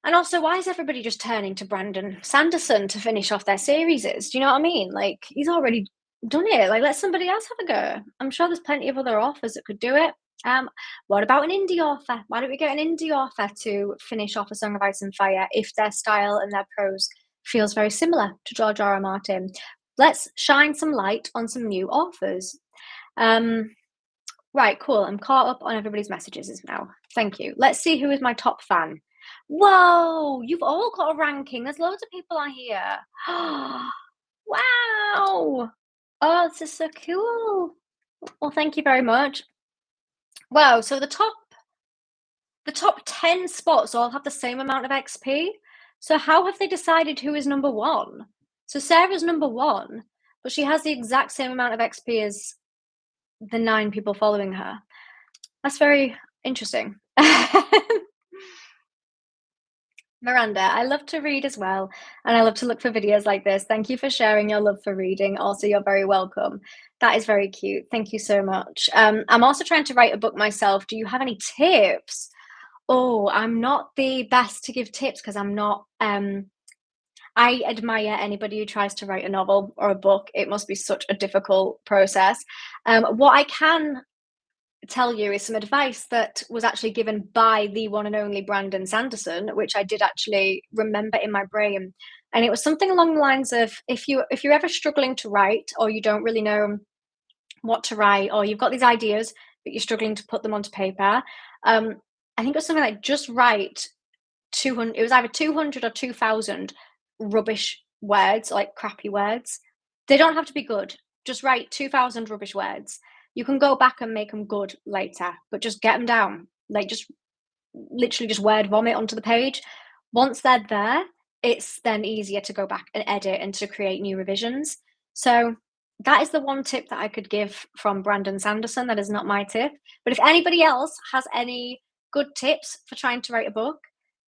also, why is everybody just turning to Brandon Sanderson to finish off their series? Do you know what I mean? Like, he's already done it. Like, let somebody else have a go. I'm sure there's plenty of other authors that could do it. What about an indie author? Why don't we get an indie author to finish off A Song of Ice and Fire if their style and their prose feels very similar to George R.R. Martin? Let's shine some light on some new authors. Right, cool. I'm caught up on everybody's messages now. Thank you. Let's see who is my top fan. Whoa, you've all got a ranking. There's loads of people on here. Wow. Oh, this is so cool. Well, thank you very much. Wow, so the top 10 spots all have the same amount of XP. So how have they decided who is number one? So Sarah's number one, but she has the exact same amount of XP as the 9 people following her. That's very interesting. Miranda, I love to read as well, and I love to look for videos like this. Thank you for sharing your love for reading. Also, you're very welcome. That is very cute. Thank you so much. I'm also trying to write a book myself. Do you have any tips? Oh, I'm not the best to give tips because I'm not. I admire anybody who tries to write a novel or a book. It must be such a difficult process. What I can tell you is some advice that was actually given by the one and only Brandon Sanderson, which I did actually remember in my brain. And it was something along the lines of if you're ever struggling to write or you don't really know what to write or you've got these ideas but you're struggling to put them onto paper, I think it was something like just write 200. It was either 200 or 2,000 rubbish words, like crappy words. They don't have to be good. Just write 2,000 rubbish words. You can go back and make them good later, but just get them down. Like just literally just word vomit onto the page. Once they're there, it's then easier to go back and edit and to create new revisions. So that is the one tip that I could give from Brandon Sanderson. That is not my tip. But if anybody else has any good tips for trying to write a book,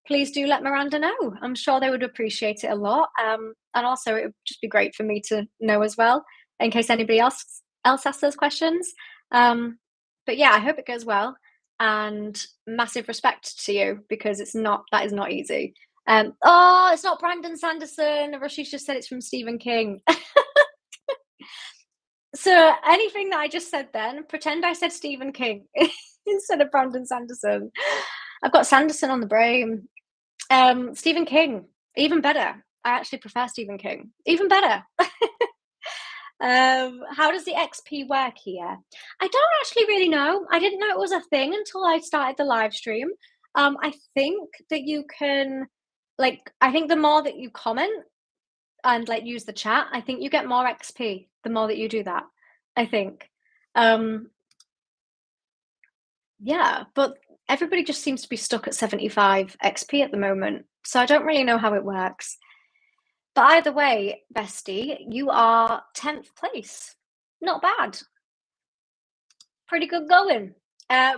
please do let Miranda know. I'm sure they would appreciate it a lot. And also, it would just be great for me to know as well, in case anybody else asks those questions. But yeah, I hope it goes well. And massive respect to you because that is not easy. Oh, it's not Brandon Sanderson. Rashi's just said it's from Stephen King. So anything that I just said then, pretend I said Stephen King instead of Brandon Sanderson. I've got Sanderson on the brain. Stephen King, even better. I actually prefer Stephen King, even better. How does the XP work here? I don't actually really know. I didn't know it was a thing until I started the live stream. I think that you can, I think the more that you comment and use the chat, I think you get more XP the more that you do that. I think. Um, yeah, but everybody just seems to be stuck at 75 XP at the moment, so I don't really know how it works. But either way, bestie, you are 10th place. Not bad. Pretty good going.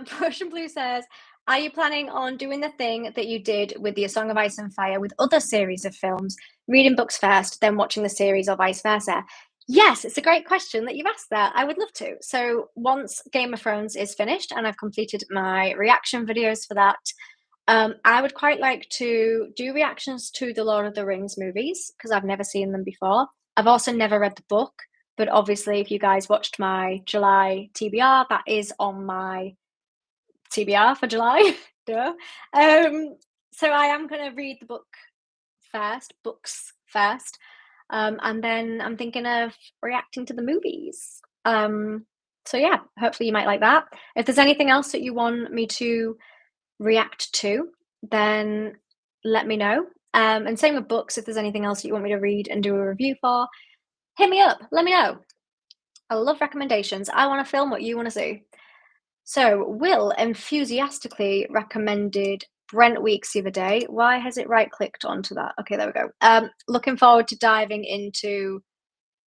Prussian Blue says, are you planning on doing the thing that you did with the A Song of Ice and Fire with other series of films, reading books first, then watching the series or vice versa? Yes, it's a great question that you've asked that. I would love to. So once Game of Thrones is finished and I've completed my reaction videos for that, I would quite like to do reactions to the Lord of the Rings movies because I've never seen them before. I've also never read the book, but obviously, if you guys watched my July TBR, that is on my TBR for July. Duh. So I am going to read the books first, and then I'm thinking of reacting to the movies. So yeah, hopefully you might like that. If there's anything else that you want me to react to, then let me know. And same with books, if there's anything else that you want me to read and do a review for, hit me up, let me know. I love recommendations. I want to film what you want to see. So Will enthusiastically recommended Brent Weeks the other day. Why has it right clicked onto that? Okay, there we go. Looking forward to diving into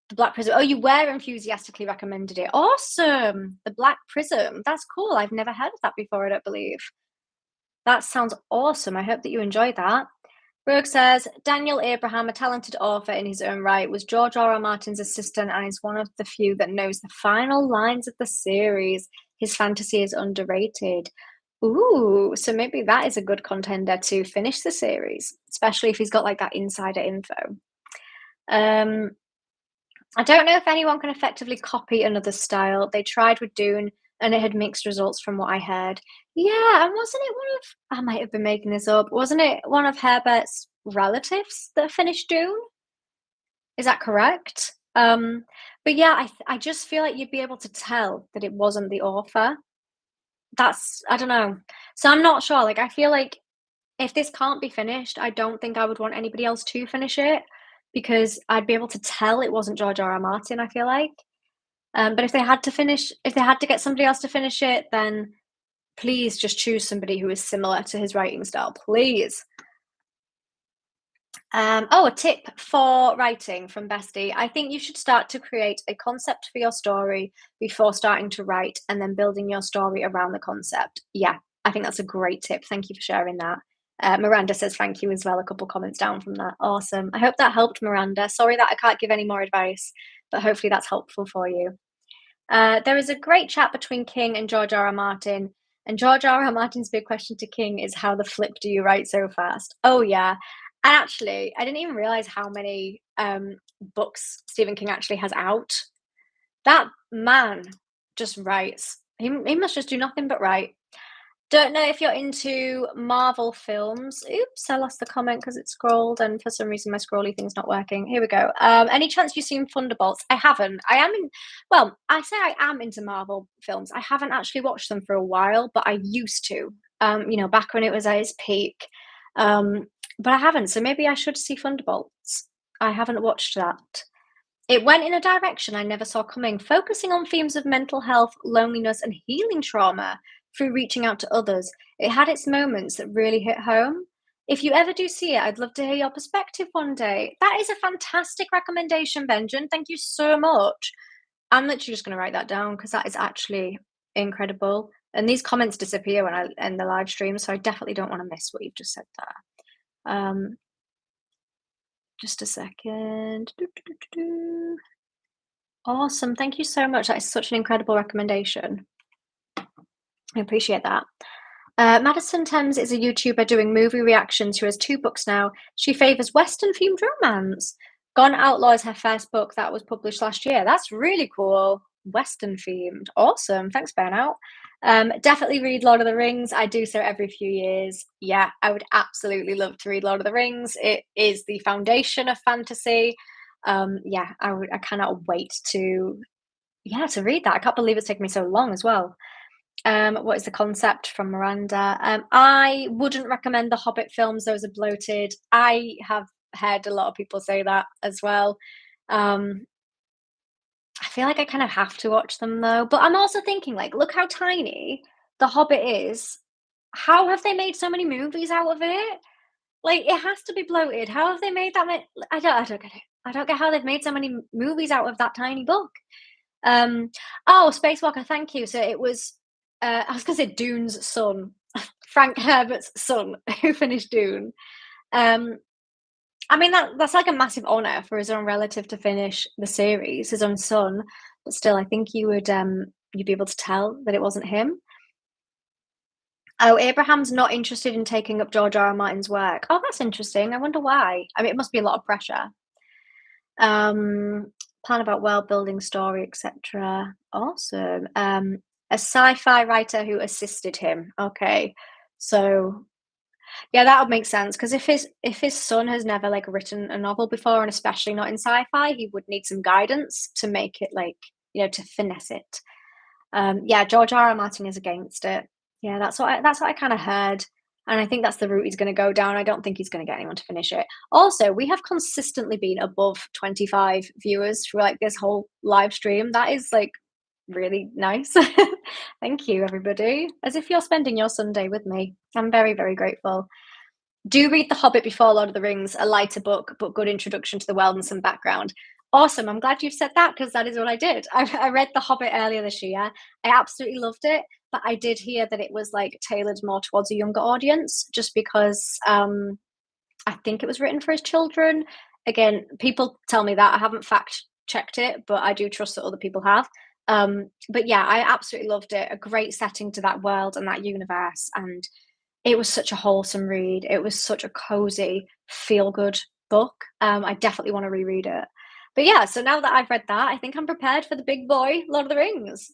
the Black Prism. Oh, you were enthusiastically recommended it. Awesome. The Black Prism. That's cool. I've never heard of that before, I don't believe. That sounds awesome. I hope that you enjoyed that. Rogue says, Daniel Abraham, a talented author in his own right, was George R.R. Martin's assistant and is one of the few that knows the final lines of the series. His fantasy is underrated. Ooh, so maybe that is a good contender to finish the series, especially if he's got that insider info. I don't know if anyone can effectively copy another style. They tried with Dune and it had mixed results from what I heard. Yeah, and wasn't it I might have been making this up, wasn't it one of Herbert's relatives that finished Dune? Is that correct? But yeah, I just feel like you'd be able to tell that it wasn't the author. I don't know. So I'm not sure. I feel like if this can't be finished, I don't think I would want anybody else to finish it because I'd be able to tell it wasn't George R.R. Martin, I feel like. But if they had to get somebody else to finish it, then please just choose somebody who is similar to his writing style, please. A tip for writing from Bestie. I think you should start to create a concept for your story before starting to write and then building your story around the concept. Yeah, I think that's a great tip. Thank you for sharing that. Miranda says thank you as well. A couple comments down from that. Awesome. I hope that helped, Miranda. Sorry that I can't give any more advice, but hopefully that's helpful for you. There is a great chat between King and George R. R. Martin. And George R. R. Martin's big question to King is, how the flip do you write so fast? Oh, yeah. And actually, I didn't even realize how many books Stephen King actually has out. That man just writes. He must just do nothing but write. Don't know if you're into Marvel films. Oops, I lost the comment because it scrolled, and for some reason my scrolly thing's not working. Here we go. Any chance you've seen Thunderbolts? I haven't. I say I am into Marvel films. I haven't actually watched them for a while, but I used to. Back when it was at its peak. But I haven't, so maybe I should see Thunderbolts. I haven't watched that. It went in a direction I never saw coming, focusing on themes of mental health, loneliness, and healing trauma through reaching out to others. It had its moments that really hit home. If you ever do see it, I'd love to hear your perspective one day. That is a fantastic recommendation, Benjamin. Thank you so much. I'm literally just going to write that down because that is actually incredible. And these comments disappear when I end the live stream, so I definitely don't want to miss what you've just said there. Just a second. Awesome. Thank you so much. That is such an incredible recommendation. I appreciate that. Madison Thames is a YouTuber doing movie reactions who has 2 books now. She favors Western-themed romance. Gone Outlaw is her first book that was published last year. That's really cool. Western-themed. Awesome. Thanks, Burnout. Definitely read Lord of the Rings. I do so every few years. Yeah, I would absolutely love to read Lord of the Rings. It is the foundation of fantasy. I cannot wait to read that. I can't believe it's taken me so long as well. What is the concept from Miranda? I wouldn't recommend the Hobbit films. Those are bloated. I have heard a lot of people say that as well. I feel like I kind of have to watch them though. But I'm also thinking, like, look how tiny The Hobbit is. How have they made so many movies out of it? Like, it has to be bloated. How have they made that many? I don't get it. I don't get how they've made so many movies out of that tiny book. Spacewalker, thank you. So it was, I was going to say Dune's son, Frank Herbert's son, who finished Dune. That's like a massive honor for his own relative to finish the series, his own son. But still, I think you'd be able to tell that it wasn't him. Oh, Abraham's not interested in taking up George R. R. Martin's work. Oh, that's interesting. I wonder why. It must be a lot of pressure. Plan about world building, story, etc. Awesome. A sci-fi writer who assisted him. Okay, so yeah, that would make sense because if his son has never written a novel before, and especially not in sci-fi, he would need some guidance to make it to finesse it. George R. R. Martin is against it. Yeah, that's what I kind of heard, and I think that's the route he's going to go down. I don't think he's going to get anyone to finish it. Also, we have consistently been above 25 viewers for this whole live stream. That is really nice. Thank you, everybody. As if you're spending your Sunday with me. I'm very, very grateful. Do read The Hobbit before Lord of the Rings, a lighter book, but good introduction to the world and some background. Awesome. I'm glad you've said that because that is what I did. I read The Hobbit earlier this year. I absolutely loved it, but I did hear that it was tailored more towards a younger audience just because I think it was written for his children. Again, people tell me that. I haven't fact checked it, but I do trust that other people have. But yeah, I absolutely loved it. A great setting to that world and that universe. And it was such a wholesome read. It was such a cozy, feel-good book. I definitely want to reread it. But yeah, so now that I've read that, I think I'm prepared for the big boy, Lord of the Rings.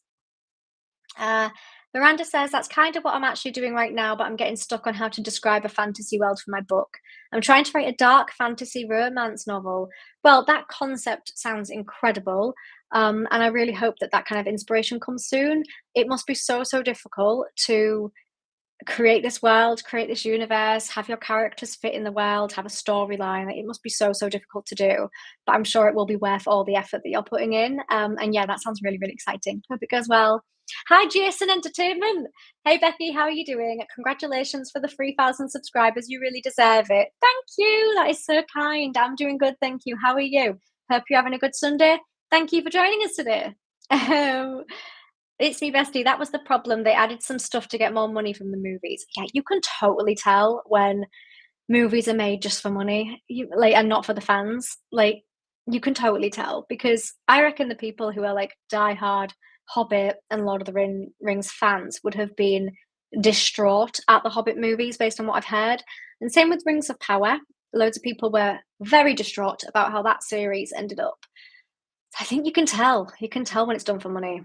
Miranda says, that's kind of what I'm actually doing right now, but I'm getting stuck on how to describe a fantasy world for my book. I'm trying to write a dark fantasy romance novel. Well, that concept sounds incredible. And I really hope that kind of inspiration comes soon. It must be so, so difficult to create this world, create this universe, have your characters fit in the world, have a storyline. Like, it must be so, so difficult to do, but I'm sure it will be worth all the effort that you're putting in. And yeah, that sounds really, really exciting. Hope it goes well. Hi, Jason Entertainment. Hey, Becky, how are you doing? Congratulations for the 3,000 subscribers. You really deserve it. Thank you. That is so kind. I'm doing good. Thank you. How are you? Hope you're having a good Sunday. Thank you for joining us today. Um, it's me, bestie. That was the problem. They added some stuff to get more money from the movies. Yeah, you can totally tell when movies are made just for money, and not for the fans. Like, you can totally tell, because I reckon the people who are like diehard Hobbit and Lord of the Rings fans would have been distraught at the Hobbit movies based on what I've heard. And same with Rings of Power. Loads of people were very distraught about how that series ended up. I think you can tell. You can tell when it's done for money.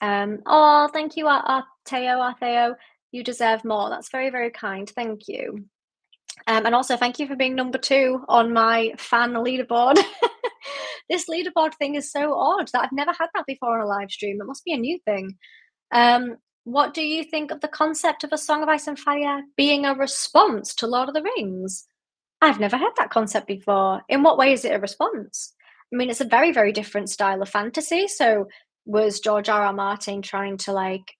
Oh, thank you, Artheo. You deserve more. That's very, very kind. Thank you. And also thank you for being number 2 on my fan leaderboard. This leaderboard thing is so odd that I've never had that before on a live stream. It must be a new thing. What do you think of the concept of A Song of Ice and Fire being a response to Lord of the Rings? I've never heard that concept before. In what way is it a response? I mean, it's a very, very different style of fantasy. So was George R. R. Martin trying to like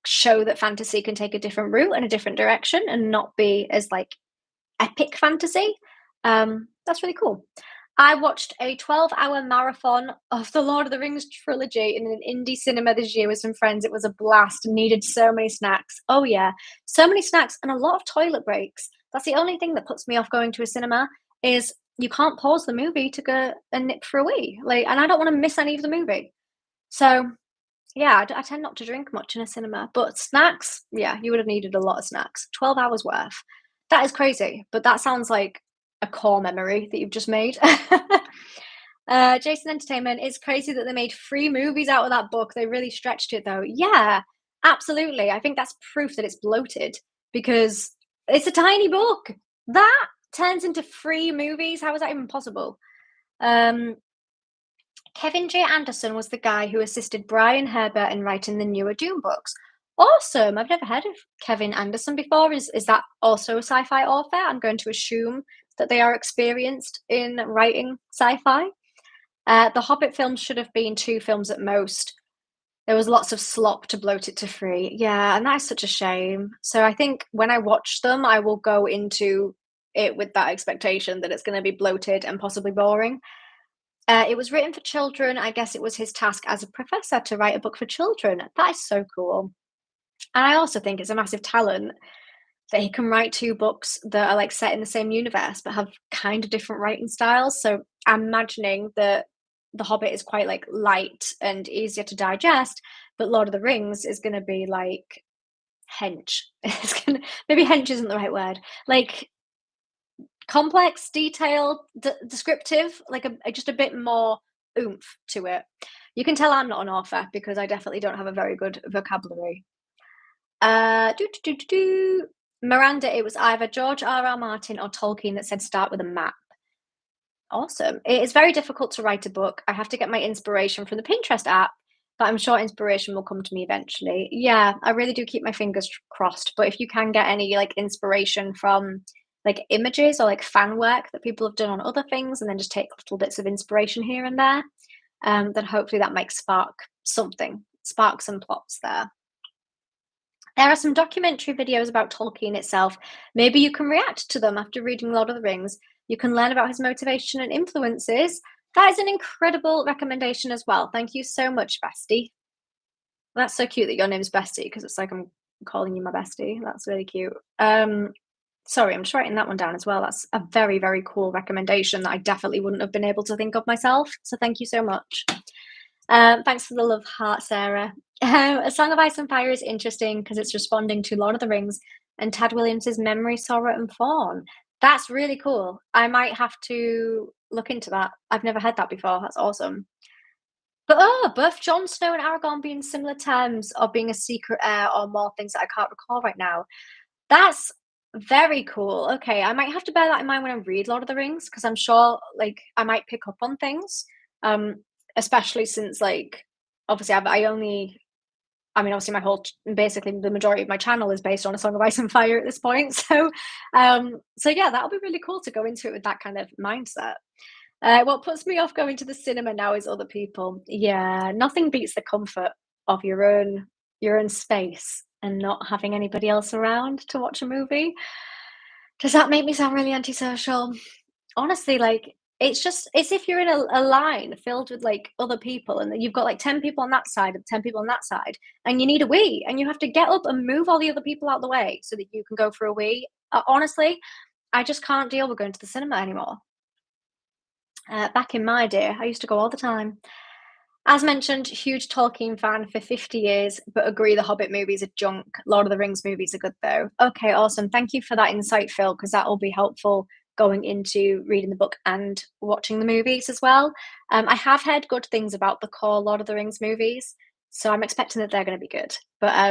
show that fantasy can take a different route and a different direction and not be as like epic fantasy? That's really cool. I watched a 12-hour marathon of the Lord of the Rings trilogy in an indie cinema this year with some friends. It was a blast. Needed so many snacks. Oh yeah, so many snacks and a lot of toilet breaks. That's the only thing that puts me off going to a cinema, is you can't pause the movie to go and nip for a wee. Like, and I don't want to miss any of the movie. So yeah, I tend not to drink much in a cinema, but snacks, yeah, you would have needed a lot of snacks. 12 hours worth. That is crazy, but that sounds like a core memory that you've just made. Jason Entertainment, it's crazy that they made 3 movies out of that book. They really stretched it though. Yeah, absolutely. I think that's proof that it's bloated, because it's a tiny book. That turns into 3 movies. How is that even possible? Kevin J. Anderson was the guy who assisted Brian Herbert in writing the newer Dune books. Awesome. I've never heard of Kevin Anderson before. Is that also a sci-fi author? I'm going to assume that they are experienced in writing sci-fi. The Hobbit films should have been 2 films at most. There was lots of slop to bloat it to 3. Yeah, and that is such a shame. So I think when I watch them, I will go into it with that expectation that it's going to be bloated and possibly boring. It was written for children. I guess it was his task as a professor to write a book for children. That is so cool. And I also think it's a massive talent that he can write 2 books that are like set in the same universe but have kind of different writing styles. So I'm imagining that The Hobbit is quite like light and easier to digest, but Lord of the Rings is going to be like hench. Maybe hench isn't the right word. Like complex, detailed, descriptive, like just a bit more oomph to it. You can tell I'm not an author because I definitely don't have a very good vocabulary. Miranda, it was either George R. R. Martin or Tolkien that said start with a map. Awesome. It is very difficult to write a book. I have to get my inspiration from the Pinterest app, but I'm sure inspiration will come to me eventually. Yeah, I really do keep my fingers crossed. But if you can get any like inspiration from like images or like fan work that people have done on other things, and then just take little bits of inspiration here and there, then hopefully that might spark something, spark some plots there. There are some documentary videos about Tolkien itself. Maybe you can react to them after reading Lord of the Rings. You can learn about his motivation and influences. That is an incredible recommendation as well. Thank you so much, bestie. That's so cute that your name's Bestie, because it's like I'm calling you my bestie. That's really cute. Sorry, I'm just writing that one down as well. That's a very, very cool recommendation that I definitely wouldn't have been able to think of myself. So thank you so much. Thanks for the love heart, Sarah. A Song of Ice and Fire is interesting because it's responding to Lord of the Rings and Tad Williams's Memory, Sorrow and Fawn. That's really cool. I might have to look into that. I've never heard that before. That's awesome. But both Jon Snow and Aragorn being similar terms of being a secret heir or more things that I can't recall right now. That's very cool. Okay, I might have to bear that in mind when I read Lord of the Rings, because I'm sure like I might pick up on things. Especially since like obviously I only I mean, obviously, basically the majority of my channel is based on A Song of Ice and Fire at this point. So yeah, that'll be really cool to go into it with that kind of mindset. What puts me off going to the cinema now is other people. Yeah, nothing beats the comfort of your own space and not having anybody else around to watch a movie. Does that make me sound really antisocial? Honestly, like, it's if you're in a line filled with, like, other people and then you've got, like, 10 people on that side and 10 people on that side, and you need a wee, and you have to get up and move all the other people out the way so that you can go for a wee. Honestly, I just can't deal with going to the cinema anymore. Back in my day, I used to go all the time. As mentioned, huge Tolkien fan for 50 years, but agree the Hobbit movies are junk. Lord of the Rings movies are good though. Okay, awesome. Thank you for that insight, Phil, because that will be helpful going into reading the book and watching the movies as well. I have heard good things about the core Lord of the Rings movies, so I'm expecting that they're going to be good. But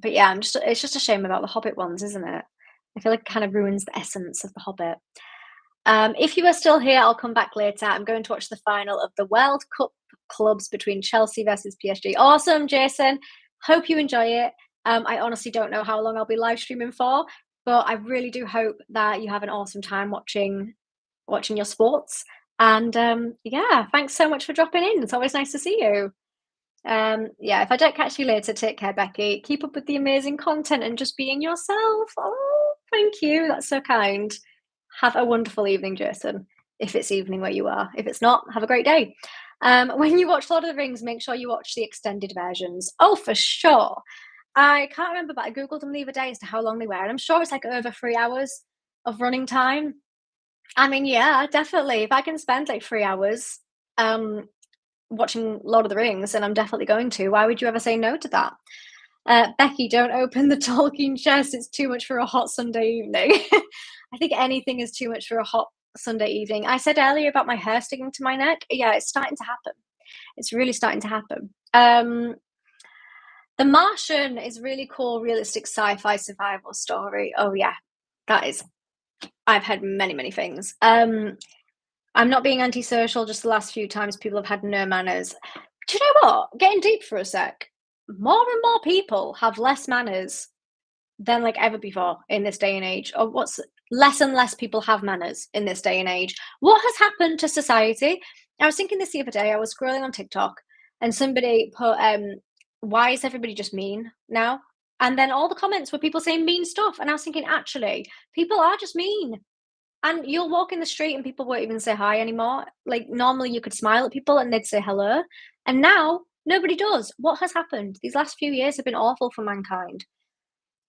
yeah, it's just a shame about the Hobbit ones, isn't it? I feel like it kind of ruins the essence of the Hobbit. If you are still here, I'll come back later. I'm going to watch the final of the World Cup clubs between Chelsea versus PSG. Awesome, Jason. Hope you enjoy it. I honestly don't know how long I'll be live streaming for, but I really do hope that you have an awesome time watching your sports. And yeah, thanks so much for dropping in. It's always nice to see you. Yeah, if I don't catch you later, take care, Becky. Keep up with the amazing content and just being yourself. Oh, thank you. That's so kind. Have a wonderful evening, Jason, if it's evening where you are. If it's not, have a great day. When you watch Lord of the Rings, make sure you watch the extended versions. Oh, for sure. I can't remember, but I googled them the other day as to how long they were, and I'm sure it's like over 3 hours of running time. I mean, yeah, definitely. If I can spend like 3 hours watching Lord of the Rings, then I'm definitely going to. Why would you ever say no to that? Becky, don't open the Tolkien chest. It's too much for a hot Sunday evening. I think anything is too much for a hot Sunday evening. I said earlier about my hair sticking to my neck. Yeah, it's starting to happen. It's really starting to happen. The Martian is really cool, realistic sci-fi survival story. Oh yeah, that is. I've heard many, many things. I'm not being antisocial. Just the last few times people have had no manners. Do you know what? Getting deep for a sec. More and more people have less manners than like ever before in this day and age. Or what's less and less people have manners in this day and age. What has happened to society? I was thinking this the other day. I was scrolling on TikTok and somebody put, why is everybody just mean now? And then all the comments were people saying mean stuff. And I was thinking, actually, people are just mean. And you'll walk in the street and people won't even say hi anymore. Like normally you could smile at people and they'd say hello. And now nobody does. What has happened? These last few years have been awful for mankind.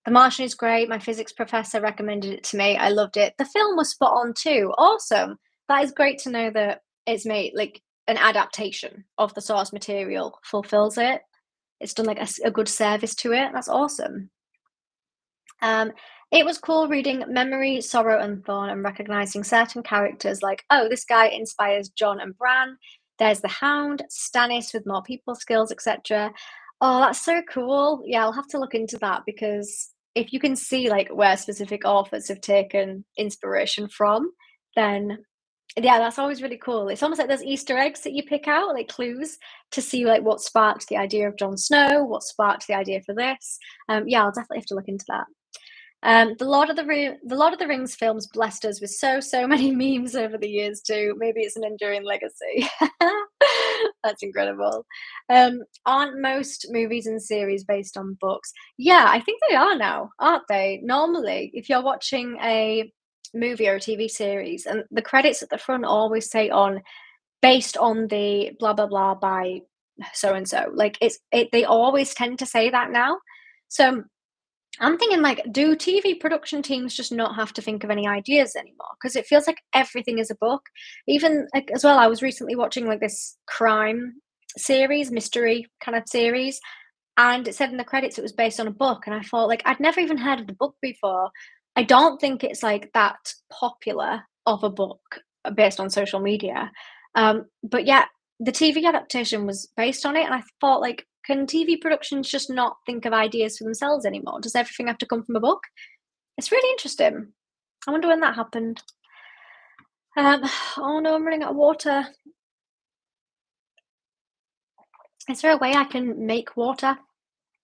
The Martian is great. My physics professor recommended it to me. I loved it. The film was spot on too. Awesome. That is great to know that it's made like an adaptation of the source material fulfills it. It's done like a good service to it. That's awesome. It was cool reading Memory, Sorrow, and Thorn and recognizing certain characters like, oh, this guy inspires John and Bran. There's the Hound, Stannis with more people skills, etc. Oh, that's so cool. Yeah, I'll have to look into that because if you can see like where specific authors have taken inspiration from, then yeah, that's always really cool. It's almost like there's Easter eggs that you pick out, like clues to see like what sparked the idea of Jon Snow, what sparked the idea for this. Yeah, I'll definitely have to look into that. The Lord of the Rings films blessed us with so many memes over the years too. Maybe it's an enduring legacy. That's incredible. Aren't most movies and series based on books? Yeah, I think they are now, aren't they? Normally, if you're watching a movie or a TV series, and the credits at the front always say on based on the blah blah blah by so and so. Like they always tend to say that now. So I'm thinking like, do TV production teams just not have to think of any ideas anymore? Because it feels like everything is a book. Even like as well, I was recently watching like this crime series, mystery kind of series, and it said in the credits it was based on a book, and I thought like I'd never even heard of the book before. I don't think it's like that popular of a book based on social media. But yeah, the TV adaptation was based on it, and I thought like, can TV productions just not think of ideas for themselves anymore? Does everything have to come from a book? It's really interesting. I wonder when that happened. Oh no, I'm running out of water. Is there a way I can make water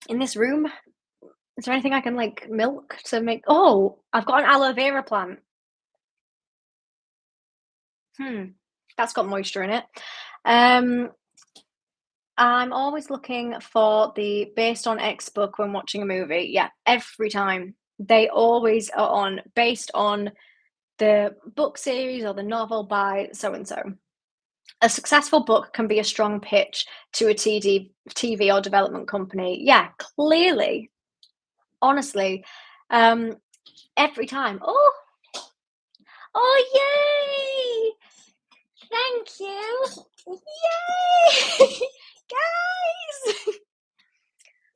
in this room? Is there anything I can, like, milk to make Oh, I've got an aloe vera plant. Hmm, that's got moisture in it. Um, I'm always looking for the based on X book when watching a movie. Yeah, every time. They always are on based on the book series or the novel by so and so. A successful book can be a strong pitch to a TV or development company. Yeah, clearly, honestly, um, every time. Oh, oh, yay! Thank you. Yay, guys!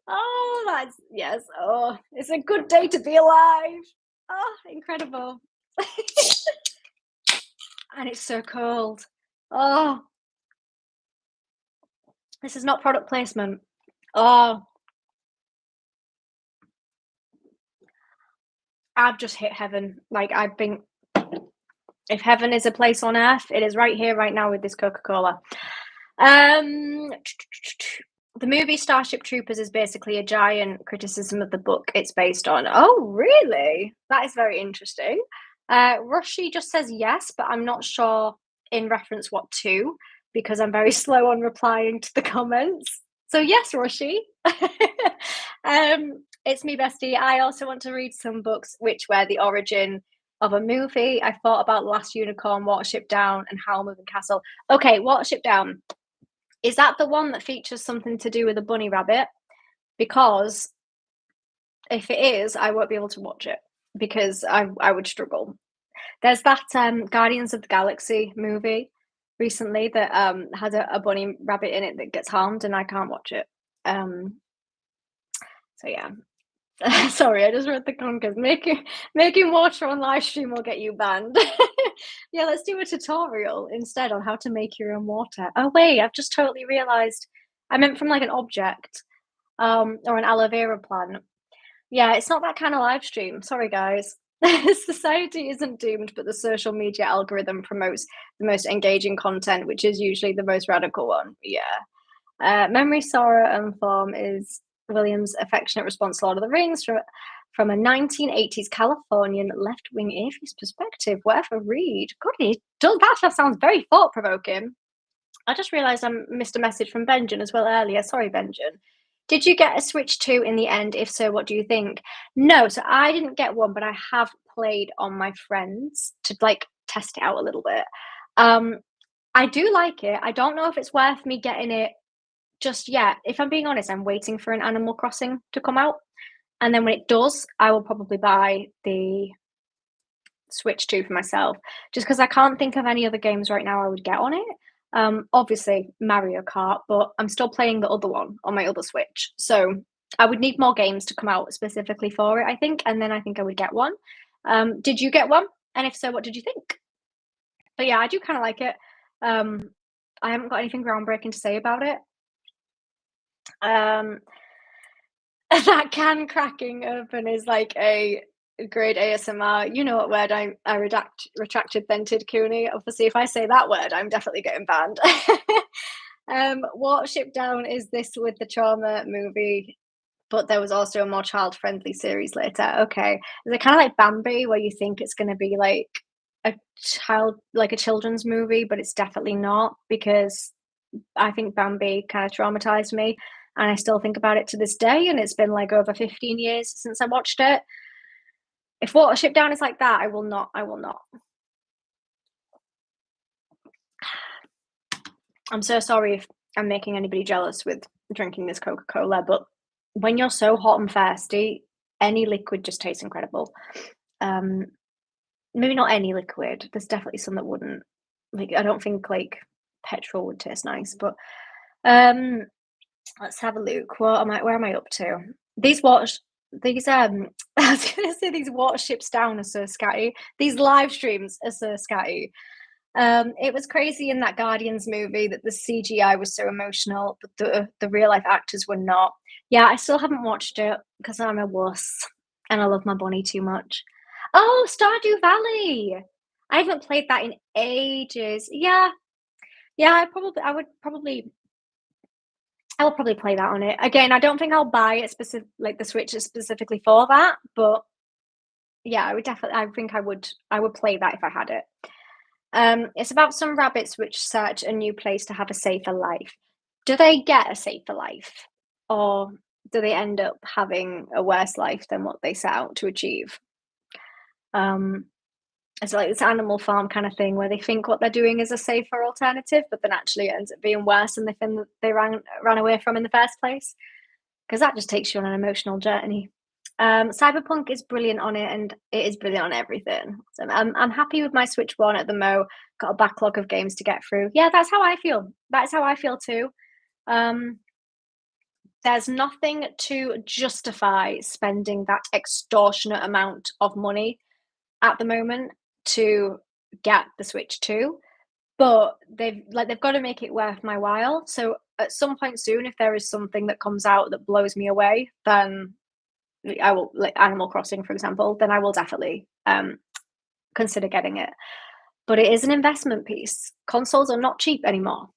Oh, that's yes. Oh, it's a good day to be alive. Oh, incredible. And it's so cold. Oh, this is not product placement. Oh, I've just hit heaven. Like, I think if heaven is a place on earth, it is right here, right now with this Coca-Cola. Um, the movie Starship Troopers is basically a giant criticism of the book it's based on. Oh, really? That is very interesting. Rushy just says yes, but I'm not sure in reference what to because I'm very slow on replying to the comments. So yes, Rushy. It's me, bestie. I also want to read some books which were the origin of a movie. I thought about Last Unicorn, Watership Down, and Howl Moving Castle. Okay, Watership Down. Is that the one that features something to do with a bunny rabbit? Because if it is, I won't be able to watch it because I would struggle. There's that Guardians of the Galaxy movie recently that has a bunny rabbit in it that gets harmed, and I can't watch it. Um, so yeah. Sorry, I just read the comments. Making water on live stream will get you banned. Yeah, let's do a tutorial instead on how to make your own water. Oh wait, I've just totally realized I meant from like an object, or an aloe vera plant. Yeah, it's not that kind of live stream. Sorry, guys. Society isn't doomed, but the social media algorithm promotes the most engaging content, which is usually the most radical one. Yeah. Memory, Sorrow, and Form is Williams' affectionate response to Lord of the Rings from a 1980s Californian left-wing atheist perspective. Worth a read. God, it does that sounds very thought-provoking. I just realised I missed a message from Benjamin as well earlier. Sorry, Benjamin. Did you get a Switch 2 in the end? If so, what do you think? No, so I didn't get one, but I have played on my friends to like test it out a little bit. Um, I do like it. I don't know if it's worth me getting it just yet. If I'm being honest, I'm waiting for an Animal Crossing to come out, and then when it does, I will probably buy the Switch 2 for myself, just because I can't think of any other games right now I would get on it. Obviously Mario Kart, but I'm still playing the other one on my other Switch, so I would need more games to come out specifically for it, I think, and then I think I would get one. Did you get one? And if so, what did you think? But yeah, I do kind of like it. Um, I haven't got anything groundbreaking to say about it. Um, that can cracking open is like a great ASMR. You know what word I retracted then, Tid Cooney. Obviously, if I say that word, I'm definitely getting banned. Watership Down is this with the trauma movie, but there was also a more child-friendly series later. Okay. Is it kind of like Bambi, where you think it's going to be like a children's movie, but it's definitely not because I think Bambi kind of traumatized me, and I still think about it to this day, and it's been like over 15 years since I watched it. If Watership Down is like that, I will not. I'm so sorry if I'm making anybody jealous with drinking this Coca-Cola, but when you're so hot and thirsty, any liquid just tastes incredible. Um, Maybe not any liquid. There's definitely some that wouldn't. Like, I don't think like petrol would taste nice, but um let's have a look. Where am I up to? These watch these I was gonna say these waterships down are so scatty. These live streams are so scatty. It was crazy in that Guardians movie that the CGI was so emotional, but the real life actors were not. Yeah, I still haven't watched it because I'm a wuss and I love my bunny too much. Oh, Stardew Valley! I haven't played that in ages. Yeah, yeah, I would probably I will probably play that on it. Again, I don't think I'll buy it like the Switch is specifically for that, but yeah, I would definitely I would play that if I had it. It's about some rabbits which search a new place to have a safer life. Do they get a safer life? Or do they end up having a worse life than what they set out to achieve? Um, it's like this Animal Farm kind of thing where they think what they're doing is a safer alternative, but then actually it ends up being worse than the thing that they ran away from in the first place. Because that just takes you on an emotional journey. Cyberpunk is brilliant on it, and it is brilliant on everything. So I'm happy with my Switch One at the mo. Got a backlog of games to get through. Yeah, that's how I feel. That's how I feel too. Um, there's nothing to justify spending that extortionate amount of money at the moment to get the Switch 2, but they've got to make it worth my while. So at some point soon, if there is something that comes out that blows me away, then I will, like Animal Crossing, for example, then I will definitely consider getting it. But it is an investment piece. Consoles are not cheap anymore.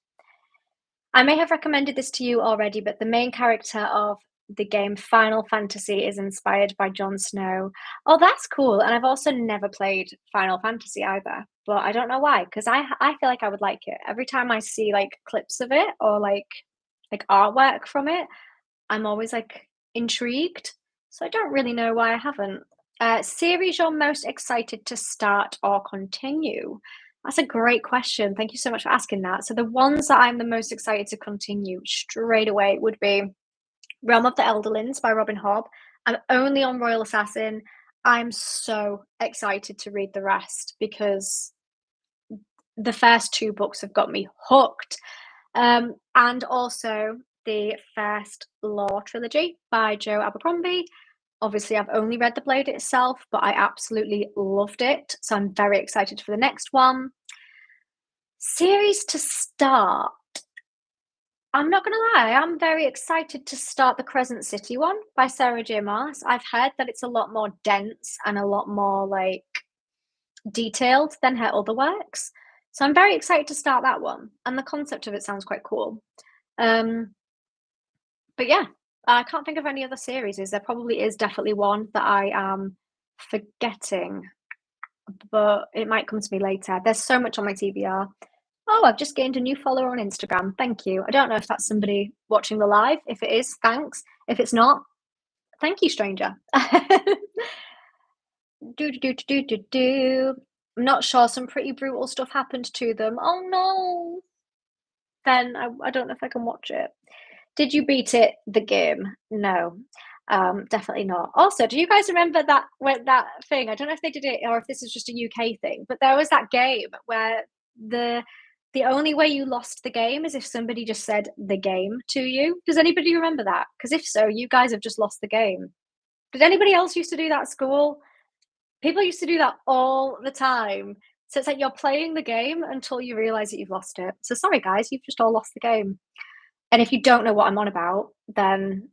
I may have recommended this to you already, but the main character of the game Final Fantasy is inspired by Jon Snow. Oh, that's cool. And I've also never played Final Fantasy either, but I don't know why. Because I feel like I would like it. Every time I see like clips of it or like artwork from it, I'm always like intrigued. So I don't really know why I haven't. Series you're most excited to start or continue? That's a great question. Thank you so much for asking that. So the ones that I'm the most excited to continue straight away would be Realm of the Elderlings by Robin Hobb. I'm only on Royal Assassin. I'm so excited to read the rest because the first two books have got me hooked. And also the first Law trilogy by Joe Abercrombie. Obviously, I've only read The Blade itself, but I absolutely loved it. So I'm very excited for the next one. Series to start. I'm not gonna lie, I'm very excited to start the Crescent City one by Sarah J. Maas. I've heard that it's a lot more dense and a lot more like detailed than her other works. So I'm very excited to start that one. And the concept of it sounds quite cool. Um, but yeah, I can't think of any other series. There probably is definitely one that I am forgetting, but it might come to me later. There's so much on my TBR. Oh, I've just gained a new follower on Instagram. Thank you. I don't know if that's somebody watching the live. If it is, thanks. If it's not, thank you, stranger. do, do, do, do, do, do. I'm not sure. Some pretty brutal stuff happened to them. Oh no. Then I don't know if I can watch it. Did you beat it, the game? No. Definitely not. Also, do you guys remember that thing? I don't know if they did it or if this is just a UK thing, but there was that game where the the only way you lost the game is if somebody just said the game to you. Does anybody remember that? Because if so, you guys have just lost the game. Did anybody else used to do that at school? People used to do that all the time. So it's like you're playing the game until you realize that you've lost it. So sorry, guys, you've just all lost the game. And if you don't know what I'm on about, then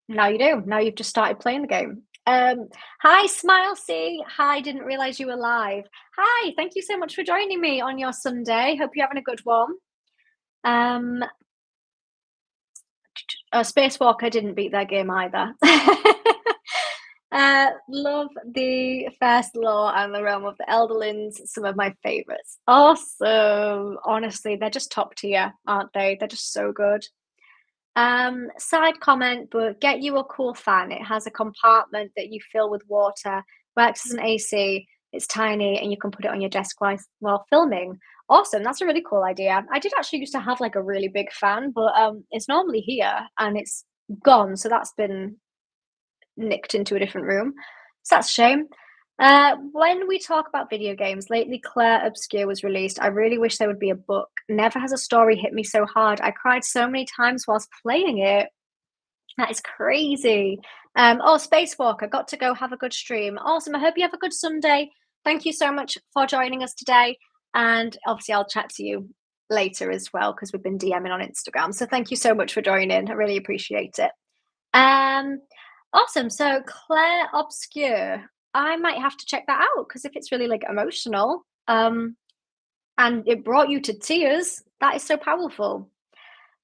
now you do. Now you've just started playing the game. Hi, Smile C. Hi, didn't realize you were live. Hi, thank you so much for joining me on your Sunday. Hope you're having a good one. Um, Spacewalker didn't beat their game either. Love the First Law and the Realm of the Elderlings, some of my favorites. Awesome. Honestly, they're just top tier, aren't they? They're just so good. Side comment, but get you a cool fan. It has a compartment that you fill with water, works as an AC, it's tiny, and you can put it on your desk while filming. Awesome, that's a really cool idea. I did actually used to have like a really big fan, but it's normally here and it's gone, so that's been nicked into a different room. So that's a shame. When we talk about video games, lately Claire Obscure was released. I really wish there would be a book. Never has a story hit me so hard. I cried so many times whilst playing it. That is crazy. Spacewalker, got to go have a good stream. Awesome. I hope you have a good Sunday. Thank you so much for joining us today. And obviously, I'll chat to you later as well because we've been DMing on Instagram. So thank you so much for joining. I really appreciate it. Awesome. So Claire Obscure. I might have to check that out because if it's really like emotional, and it brought you to tears, that is so powerful.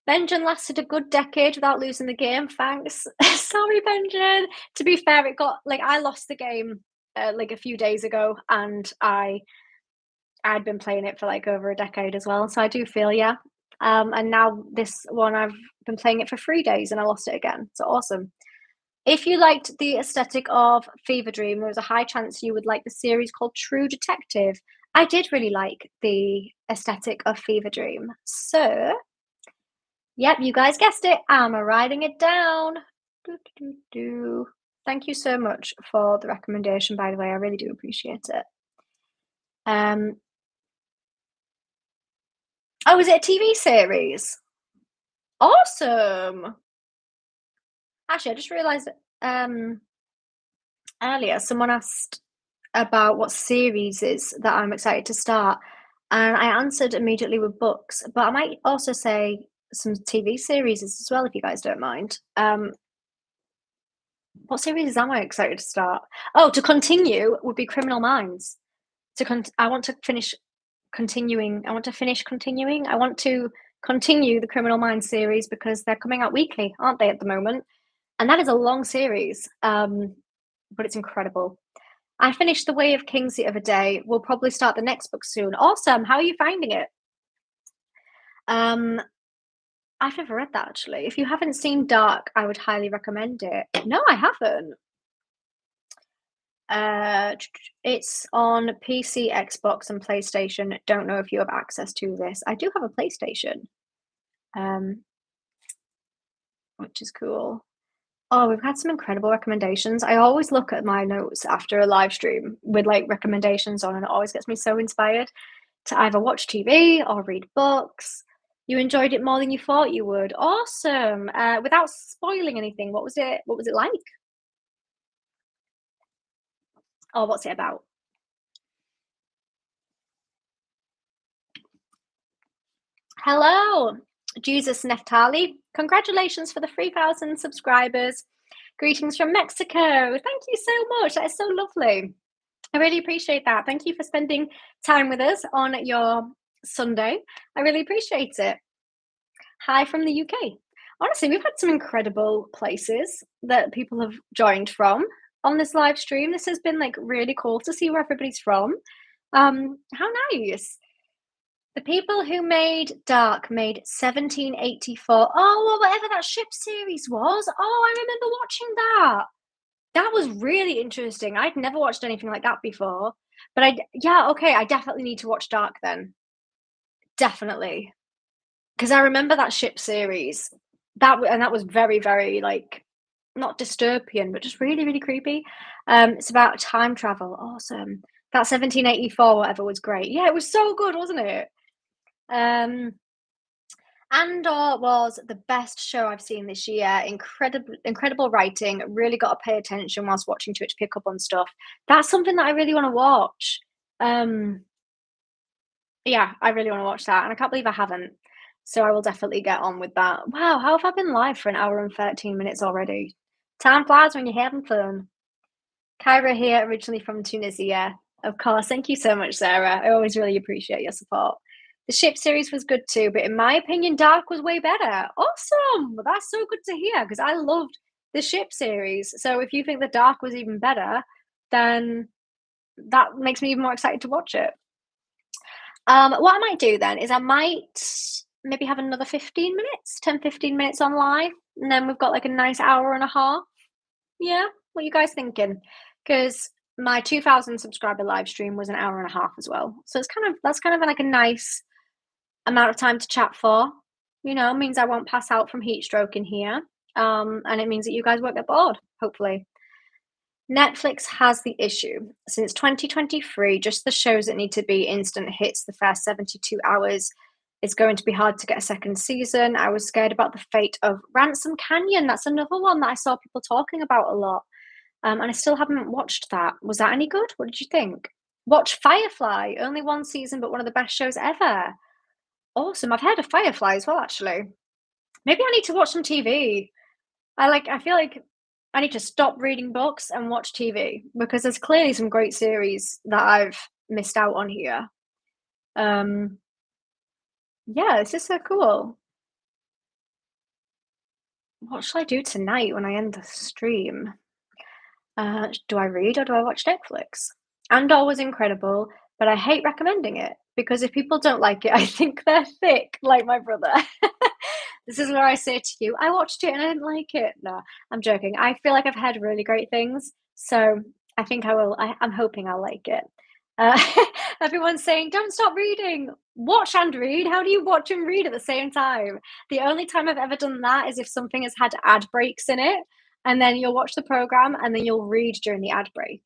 Benjamin lasted a good decade without losing the game, thanks. Sorry, Benjamin. To be fair, it got like, I lost the game, like, a few days ago, and I'd been playing it for, like, over a decade as well, so I do feel ya. And now this one, I've been playing it for 3 days and I lost it again, so awesome. If you liked the aesthetic of Fever Dream, there was a high chance you would like the series called True Detective. I did really like the aesthetic of Fever Dream. So, yep, you guys guessed it. I'm writing it down. Do, do, do. Thank you so much for the recommendation, by the way. I really do appreciate it. Um, oh, is it a TV series? Awesome. Actually, I just realized earlier someone asked about what series is that I'm excited to start, and I answered immediately with books, but I might also say some TV series as well if you guys don't mind. What series am I excited to start? Oh, to continue would be Criminal Minds. I want to finish continuing. I want to finish continuing. I want to continue the Criminal Minds series because they're coming out weekly, aren't they, at the moment? And that is a long series, but it's incredible. I finished The Way of Kings the other day. We'll probably start the next book soon. Awesome. How are you finding it? Um, I've never read that actually. If you haven't seen Dark, I would highly recommend it. No, I haven't. It's on PC, Xbox, and PlayStation. Don't know if you have access to this. I do have a PlayStation, um, which is cool. Oh, we've had some incredible recommendations. I always look at my notes after a live stream with like recommendations on, and it always gets me so inspired to either watch TV or read books. You enjoyed it more than you thought you would. Awesome. Without spoiling anything, what was it? What was it like? Or what's it about? Hello, Jesus Neftali. Congratulations for the 3,000 subscribers. Greetings from Mexico. Thank you so much. That is so lovely. I really appreciate that. Thank you for spending time with us on your Sunday. I really appreciate it. Hi from the UK. Honestly, we've had some incredible places that people have joined from on this live stream. This has been like really cool to see where everybody's from. How nice. The people who made Dark made 1784. Oh, well, whatever that ship series was. Oh, I remember watching that. That was really interesting. I'd never watched anything like that before. But yeah, okay, I definitely need to watch Dark then. Definitely. Because I remember that ship series. And that was very, very like not dystopian, but just really, really creepy. It's about time travel. Awesome. That 1784, whatever, was great. Yeah, it was so good, wasn't it? Um, Andor was the best show I've seen this year. Incredible writing. Really got to pay attention whilst watching to pick up on stuff. That's something that I really want to watch. Um, yeah, I really want to watch that, and I can't believe I haven't. So I will definitely get on with that. Wow, how have I been live for an hour and 13 minutes already? Time flies when you're having fun. Kyra here, originally from Tunisia. Of course, thank you so much, Sarah. I always really appreciate your support. The ship series was good too, but in my opinion, Dark was way better. Awesome! Well, that's so good to hear because I loved the ship series. So if you think the Dark was even better, then that makes me even more excited to watch it. What I might do then is I might maybe have another 15 minutes, 10, 15 minutes on live, and then we've got like a nice hour and a half. Yeah, what are you guys thinking? Because my 2,000 subscriber live stream was an hour and a half as well. So that's kind of like a nice amount of time to chat for. You know, means I won't pass out from heat stroke in here. And it means that you guys won't get bored, hopefully. Netflix has the issue. Since 2023, just the shows that need to be instant hits the first 72 hours. It's going to be hard to get a second season. I was scared about the fate of Ransom Canyon. That's another one that I saw people talking about a lot. And I still haven't watched that. Was that any good? What did you think? Watch Firefly. Only one season, but one of the best shows ever. Awesome. I've heard of Firefly as well, actually. Maybe I need to watch some TV. I feel like I need to stop reading books and watch TV because there's clearly some great series that I've missed out on here. Yeah, it's just so cool. What shall I do tonight when I end the stream? Do I read or do I watch Netflix? Andor was incredible, but I hate recommending it because if people don't like it, I think they're thick, like my brother. This is where I say to you, I watched it and I didn't like it. No, I'm joking. I feel like I've heard really great things, so I think I will. I'm hoping I'll like it. Uh, everyone's saying, don't stop reading. Watch and read. How do you watch and read at the same time? The only time I've ever done that is if something has had ad breaks in it, and then you'll watch the program and then you'll read during the ad break.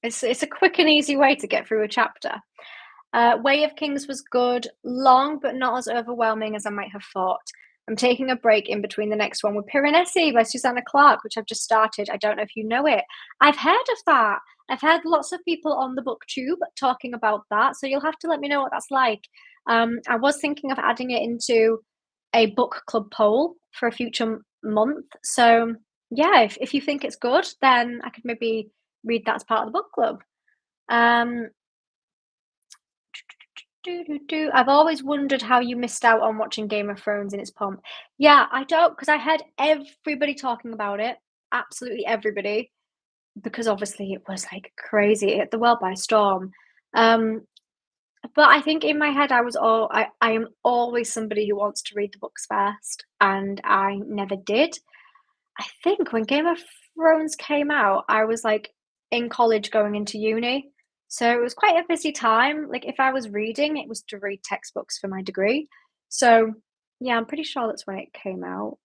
It's a quick and easy way to get through a chapter. Way of Kings was good, long but not as overwhelming as I might have thought. I'm taking a break in between the next one with Piranesi by Susanna Clarke, which I've just started. I don't know if you know it. I've heard of that. I've heard lots of people on the Booktube talking about that, so you'll have to let me know what that's like. I was thinking of adding it into a book club poll for a future month. So yeah, if you think it's good, then I could maybe read that as part of the book club. Um, I've always wondered how you missed out on watching Game of Thrones in its pomp. Yeah, I don't, because I heard everybody talking about it, absolutely everybody, because obviously it was like crazy. It hit the world by storm. Um, but I think in my head, I am always somebody who wants to read the books first, and I never did. I think when Game of Thrones came out, I was like in college going into uni. So it was quite a busy time. Like if I was reading, it was to read textbooks for my degree. So yeah, I'm pretty sure that's when it came out.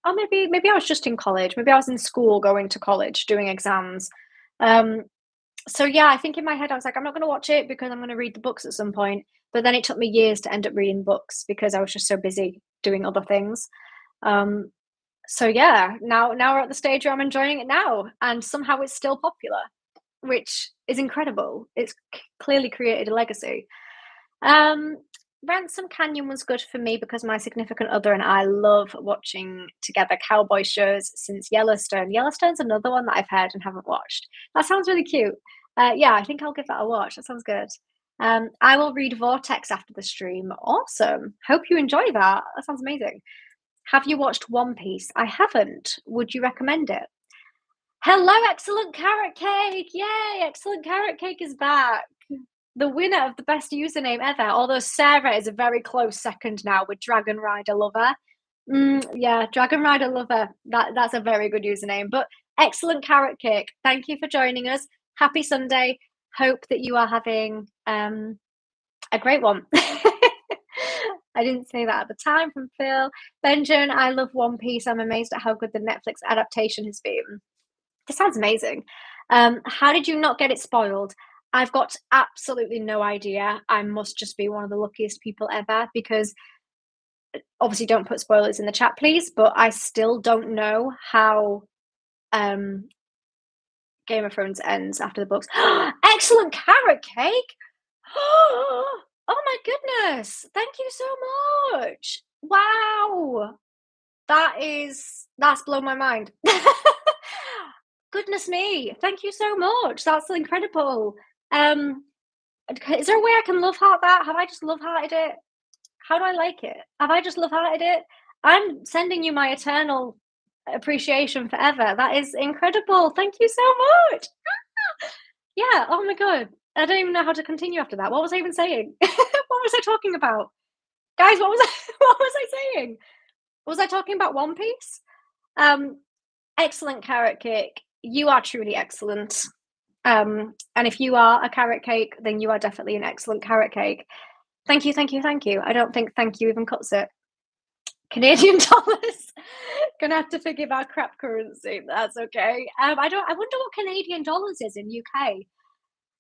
Or maybe I was just in college. Maybe I was in school going to college doing exams. Um, so yeah, I think in my head I was like, I'm not going to watch it because I'm going to read the books at some point. But then it took me years to end up reading books because I was just so busy doing other things. Um, so yeah, now we're at the stage where I'm enjoying it now, and somehow it's still popular, which is incredible. It's clearly created a legacy. Um, Ransom Canyon was good for me because my significant other and I love watching together cowboy shows since Yellowstone. Yellowstone's another one that I've heard and haven't watched. That sounds really cute. Yeah, I think I'll give that a watch. That sounds good. I will read Vortex after the stream. Awesome. Hope you enjoy that. That sounds amazing. Have you watched One Piece? I haven't. Would you recommend it? Hello, Excellent Carrot Cake! Yay! Excellent Carrot Cake is back. The winner of the best username ever. Although Sarah is a very close second now with Dragon Rider Lover. Yeah, Dragon Rider Lover. That's a very good username. But Excellent Carrot Cake. Thank you for joining us. Happy Sunday. Hope that you are having a great one. I didn't say that at the time from Phil. Benjamin, I love One Piece. I'm amazed at how good the Netflix adaptation has been. This sounds amazing. How did you not get it spoiled? I've got absolutely no idea. I must just be one of the luckiest people ever because obviously don't put spoilers in the chat, please. But I still don't know how Game of Thrones ends after the books. Excellent Carrot Cake! Oh my goodness! Thank you so much. Wow, that's blown my mind. Goodness me! Thank you so much. That's incredible. Is there a way I can love heart that? Have I just love hearted it? How do I like it? Have I just love hearted it? I'm sending you my eternal appreciation forever. That is incredible. Thank you so much. Yeah. Oh my god. I don't even know how to continue after that. What was I even saying? What was I talking about? Guys, what was I what was I saying? Was I talking about One Piece? Excellent Carrot Cake. You are truly excellent. And if you are a carrot cake, then you are definitely an excellent carrot cake. Thank you, thank you, thank you. I don't think thank you even cuts it. Canadian dollars. Gonna have to forgive our crap currency. That's okay. I wonder what Canadian dollars is in UK.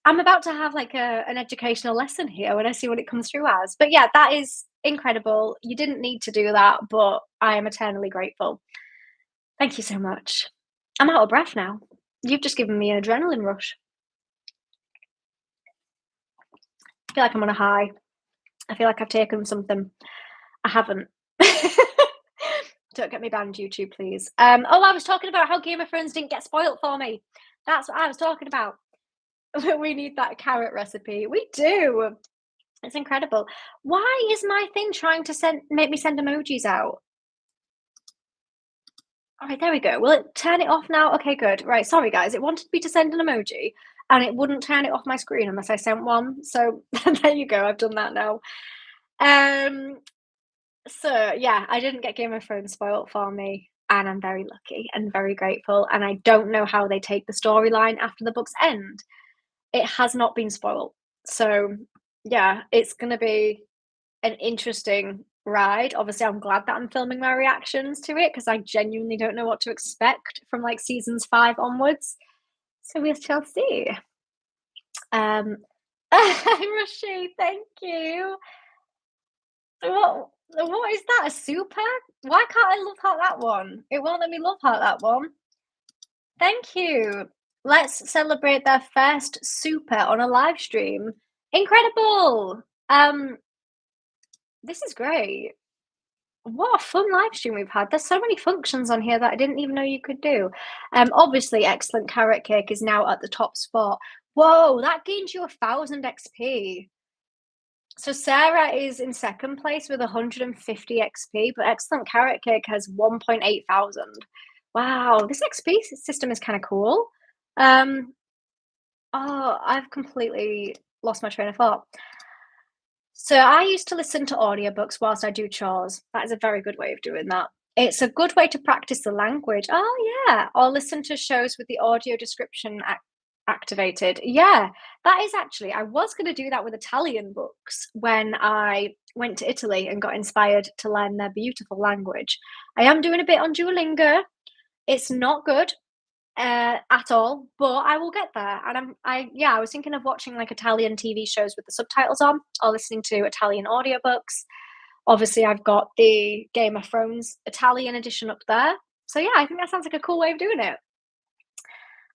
I'm about to have like an educational lesson here when I see what it comes through as. But yeah, that is incredible. You didn't need to do that, but I am eternally grateful. Thank you so much. I'm out of breath now. You've just given me an adrenaline rush. I feel like I'm on a high. I feel like I've taken something. I haven't. Don't get me banned, YouTube, please. I was talking about how Game of Thrones didn't get spoiled for me. That's what I was talking about. We need that carrot recipe. We do. It's incredible. Why is my thing trying to make me send emojis out? Alright, there we go. Will it turn it off now? Okay, good. Right, sorry guys, it wanted me to send an emoji, and it wouldn't turn it off my screen unless I sent one, so there you go, I've done that now. Um, so yeah, I didn't get Game of Thrones spoilt for me, and I'm very lucky and very grateful, and I don't know how they take the storyline after the books end. It has not been spoiled. So, yeah, it's gonna be an interesting ride. Obviously, I'm glad that I'm filming my reactions to it because I genuinely don't know what to expect from, like, seasons 5 onwards. So we shall see. Um, Rashi, thank you. What is that, a super? Why can't I love heart that one? It won't let me love heart that one. Thank you. Let's celebrate their first super on a live stream. Incredible! This is great. What a fun live stream we've had. There's so many functions on here that I didn't even know you could do. Obviously, excellent carrot cake is now at the top spot. Whoa, that gains you 1,000 XP. So Sarah is in second place with 150 XP, but excellent carrot cake has 1.8 thousand. Wow, this XP system is kind of cool. Oh, I've completely lost my train of thought. So I used to listen to audiobooks whilst I do chores. That is a very good way of doing that. It's a good way to practice the language. Oh, yeah. Or listen to shows with the audio description activated. Yeah, that is actually, I was going to do that with Italian books when I went to Italy and got inspired to learn their beautiful language. I am doing a bit on Duolingo. It's not good at all, but I will get there. And I was thinking of watching like Italian TV shows with the subtitles on, or listening to Italian audiobooks. Obviously, I've got the Game of Thrones Italian edition up there. So yeah, I think that sounds like a cool way of doing it.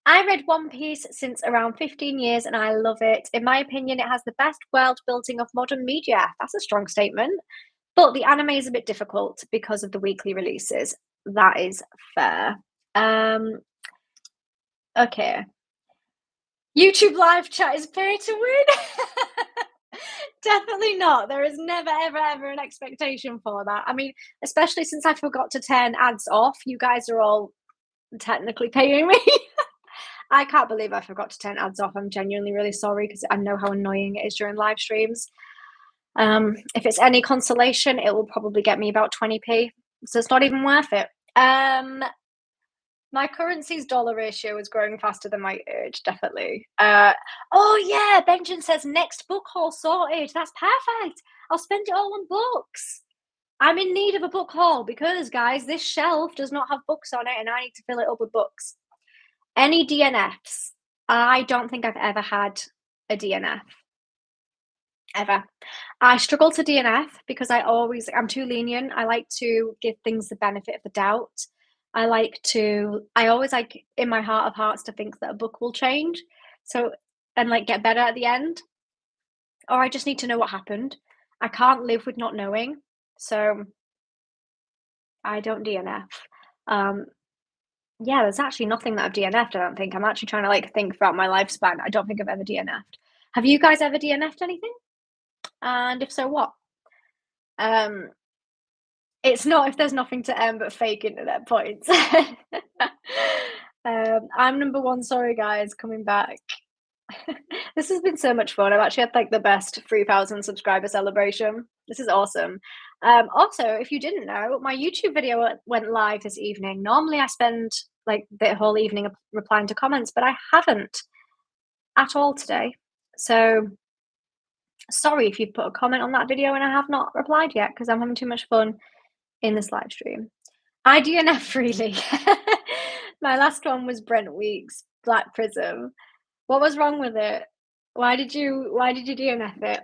I read One Piece since around 15 years and I love it. In my opinion, it has the best world building of modern media. That's a strong statement. But the anime is a bit difficult because of the weekly releases. That is fair. Um, okay. YouTube live chat is pay to win. Definitely not. There is never, ever, ever an expectation for that. I mean, especially since I forgot to turn ads off, you guys are all technically paying me. I can't believe I forgot to turn ads off. I'm genuinely really sorry because I know how annoying it is during live streams. If it's any consolation, it will probably get me about 20p, so it's not even worth it. My currency's dollar ratio is growing faster than my age, definitely. Oh yeah, Benjamin says next book haul sorted. That's perfect. I'll spend it all on books. I'm in need of a book haul because, guys, this shelf does not have books on it, and I need to fill it up with books. Any DNFs? I don't think I've ever had a DNF. Ever. I struggle to DNF because I'm too lenient. I like to give things the benefit of the doubt. I always like in my heart of hearts to think that a book will change. So, and like get better at the end. Or I just need to know what happened. I can't live with not knowing. So I don't DNF. Yeah, there's actually nothing that I've DNF'd, I don't think. I'm actually trying to like think throughout my lifespan. I don't think I've ever DNF'd. Have you guys ever DNF'd anything? And if so, what? It's not if there's nothing to earn but fake internet points. I'm number one. Sorry, guys, coming back. This has been so much fun. I've actually had like the best 3,000 subscriber celebration. This is awesome. Also, if you didn't know, my YouTube video went live this evening. Normally, I spend like the whole evening replying to comments, but I haven't at all today. So sorry if you've put a comment on that video and I have not replied yet because I'm having too much fun in this live stream. I DNF freely. My last one was Brent Weeks, Black Prism. What was wrong with it? Why did you DNF it?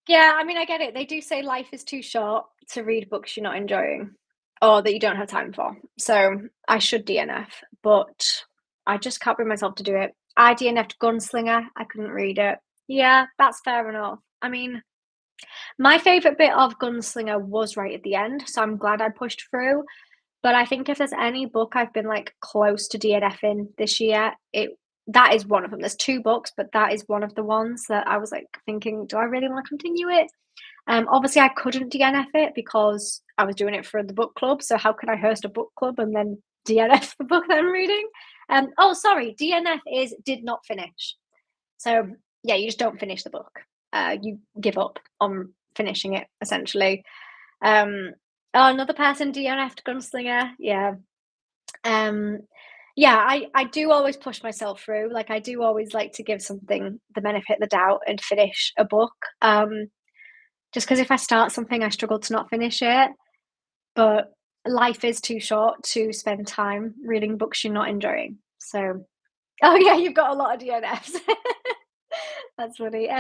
Yeah, I mean, I get it. They do say life is too short to read books you're not enjoying or that you don't have time for. So I should DNF, but I just can't bring myself to do it. I DNF'd Gunslinger. I couldn't read it. Yeah, that's fair enough. I mean, my favourite bit of Gunslinger was right at the end, so I'm glad I pushed through. But I think if there's any book I've been like close to DNFing this year, that is one of them. There's two books, but that is one of the ones that I was like thinking, do I really want to continue it? Obviously, I couldn't DNF it because I was doing it for the book club. So how could I host a book club and then DNF the book that I'm reading? Oh, sorry, DNF is did not finish. So yeah, you just don't finish the book. You give up on finishing it essentially. Um, oh, another person DNF'd Gunslinger. Yeah. Um, yeah, I do always push myself through. Like I do always like to give something the benefit of the doubt and finish a book. Just because if I start something, I struggle to not finish it. But life is too short to spend time reading books you're not enjoying. So, oh yeah, you've got a lot of DNFs. That's funny.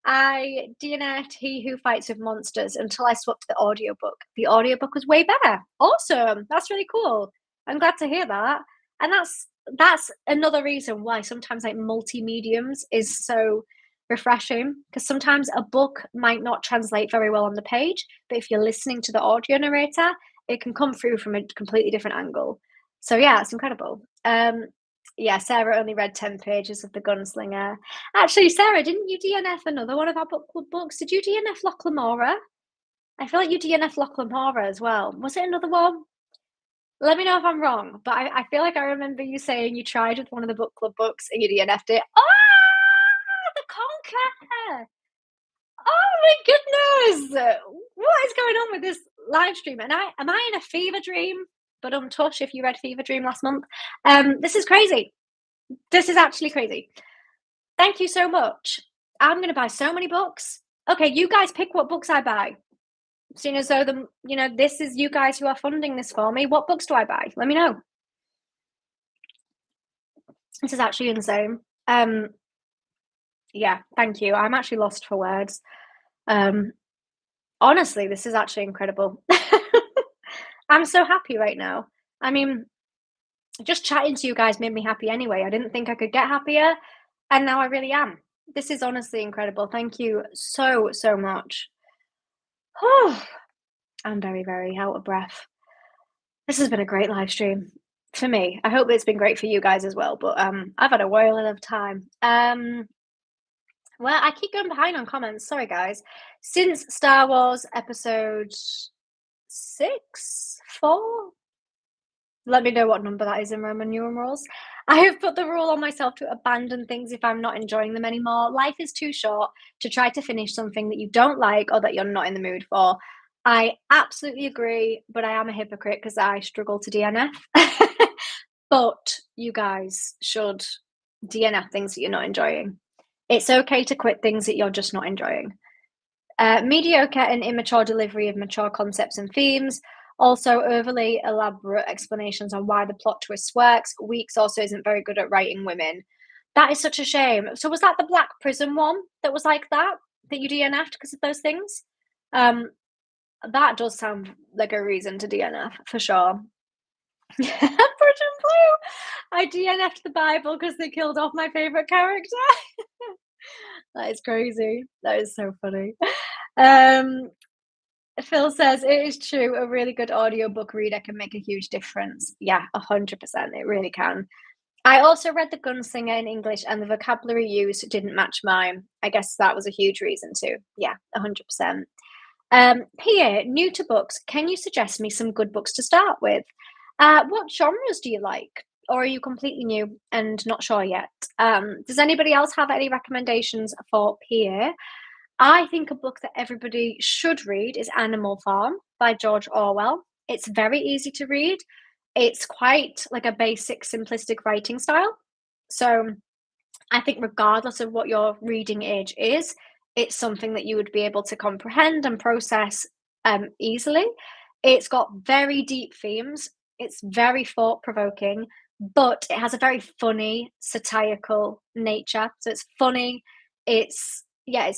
I DNF'd He Who Fights with Monsters until I swapped the audiobook. The audiobook was way better. Awesome. That's really cool. I'm glad to hear that. And that's another reason why sometimes like multi-mediums is so refreshing because sometimes a book might not translate very well on the page, but if you're listening to the audio narrator, it can come through from a completely different angle. So yeah, it's incredible. Yeah, Sarah only read 10 pages of The Gunslinger. Actually, Sarah, didn't you DNF another one of our book club books? Did you DNF Loch Lamora? I feel like you DNF Loch Lamora as well. Was it another one? Let me know if I'm wrong, but I feel like I remember you saying you tried with one of the book club books and you DNF'd it. Oh, The Conquer! Oh my goodness! What is going on with this live stream? And am I in a fever dream? But tush, if you read Fever Dream last month. This is crazy. This is actually crazy. Thank you so much. I'm going to buy so many books. Okay, you guys pick what books I buy. Seeing as though this is you guys who are funding this for me. What books do I buy? Let me know. This is actually insane. Yeah, thank you. I'm actually lost for words. Honestly, this is actually incredible. I'm so happy right now. I mean, just chatting to you guys made me happy anyway. I didn't think I could get happier, and now I really am. This is honestly incredible. Thank you so, so much. I'm very, very out of breath. This has been a great live stream for me. I hope it's been great for you guys as well, but I've had a whirling of time. Well, I keep going behind on comments. Sorry, guys. Since Star Wars Episode 6, 4, let me know what number that is in Roman numerals. I have put the rule on myself to abandon things if I'm not enjoying them anymore. Life is too short to try to finish something that you don't like or that you're not in the mood for. I absolutely agree, but I am a hypocrite because I struggle to DNF. But you guys should DNF things that you're not enjoying. It's okay to quit things that you're just not enjoying. Mediocre and immature delivery of mature concepts and themes. Also, overly elaborate explanations on why the plot twist works. Weeks also isn't very good at writing women. That is such a shame. So was that the Black Prison one that was like that you DNF'd because of those things? That does sound like a reason to DNF for sure. Bridge and Blue. I DNF'd the Bible because they killed off my favorite character. That is crazy. That is so funny. Phil says, it is true, a really good audiobook reader can make a huge difference. Yeah, 100%, it really can. I also read The Gunslinger in English and the vocabulary used didn't match mine. I guess that was a huge reason too. Yeah, 100%. Pierre, new to books, can you suggest me some good books to start with? What genres do you like? Or are you completely new and not sure yet? Does anybody else have any recommendations for Pierre? I think a book that everybody should read is Animal Farm by George Orwell. It's very easy to read. It's quite like a basic, simplistic writing style. So I think regardless of what your reading age is, it's something that you would be able to comprehend and process easily. It's got very deep themes. It's very thought-provoking, but it has a very funny, satirical nature. So it's funny. It's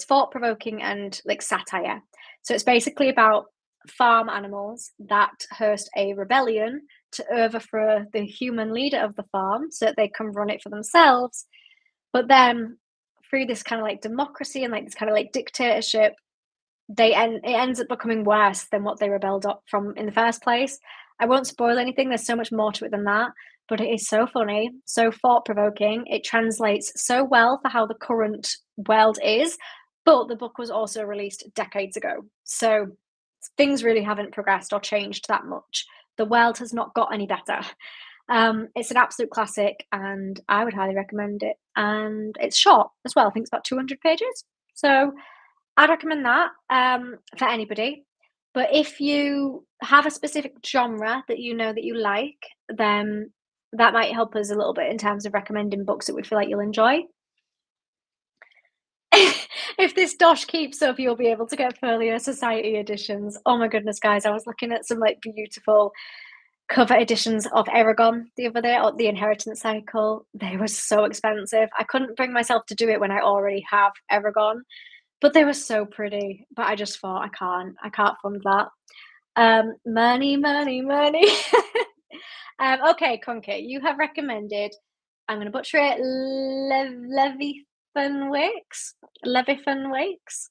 thought-provoking and like satire. So it's basically about farm animals that host a rebellion to overthrow the human leader of the farm so that they can run it for themselves. But then through this kind of like democracy and like this kind of like dictatorship, it ends up becoming worse than what they rebelled from in the first place. I won't spoil anything. There's so much more to it than that, but it is so funny, so thought-provoking. It translates so well for how the current world is, but the book was also released decades ago. So things really haven't progressed or changed that much. The world has not got any better. It's an absolute classic, and I would highly recommend it. And it's short as well. I think it's about 200 pages. So I'd recommend that for anybody. But if you have a specific genre that you know that you like, then that might help us a little bit in terms of recommending books that we feel like you'll enjoy. If this dosh keeps up, you'll be able to get Folio Society editions. Oh my goodness, guys, I was looking at some like beautiful cover editions of Eragon the other day, or the Inheritance Cycle. They were so expensive. I couldn't bring myself to do it when I already have Eragon, but they were so pretty. But I just thought I can't fund that. Money, money, money. Okay, Conky, you have recommended. I'm going to butcher it. Leviathan Wakes. Leviathan Wakes.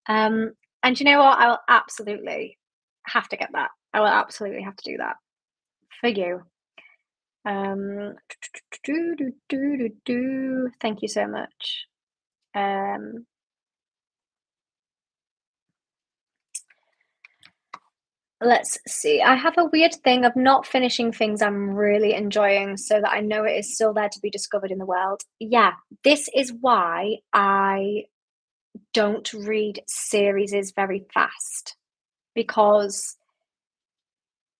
And you know what? I will absolutely have to get that. I will absolutely have to do that for you. Thank you so much. Let's see. I have a weird thing of not finishing things I'm really enjoying so that I know it is still there to be discovered in the world. Yeah, this is why I don't read series very fast, because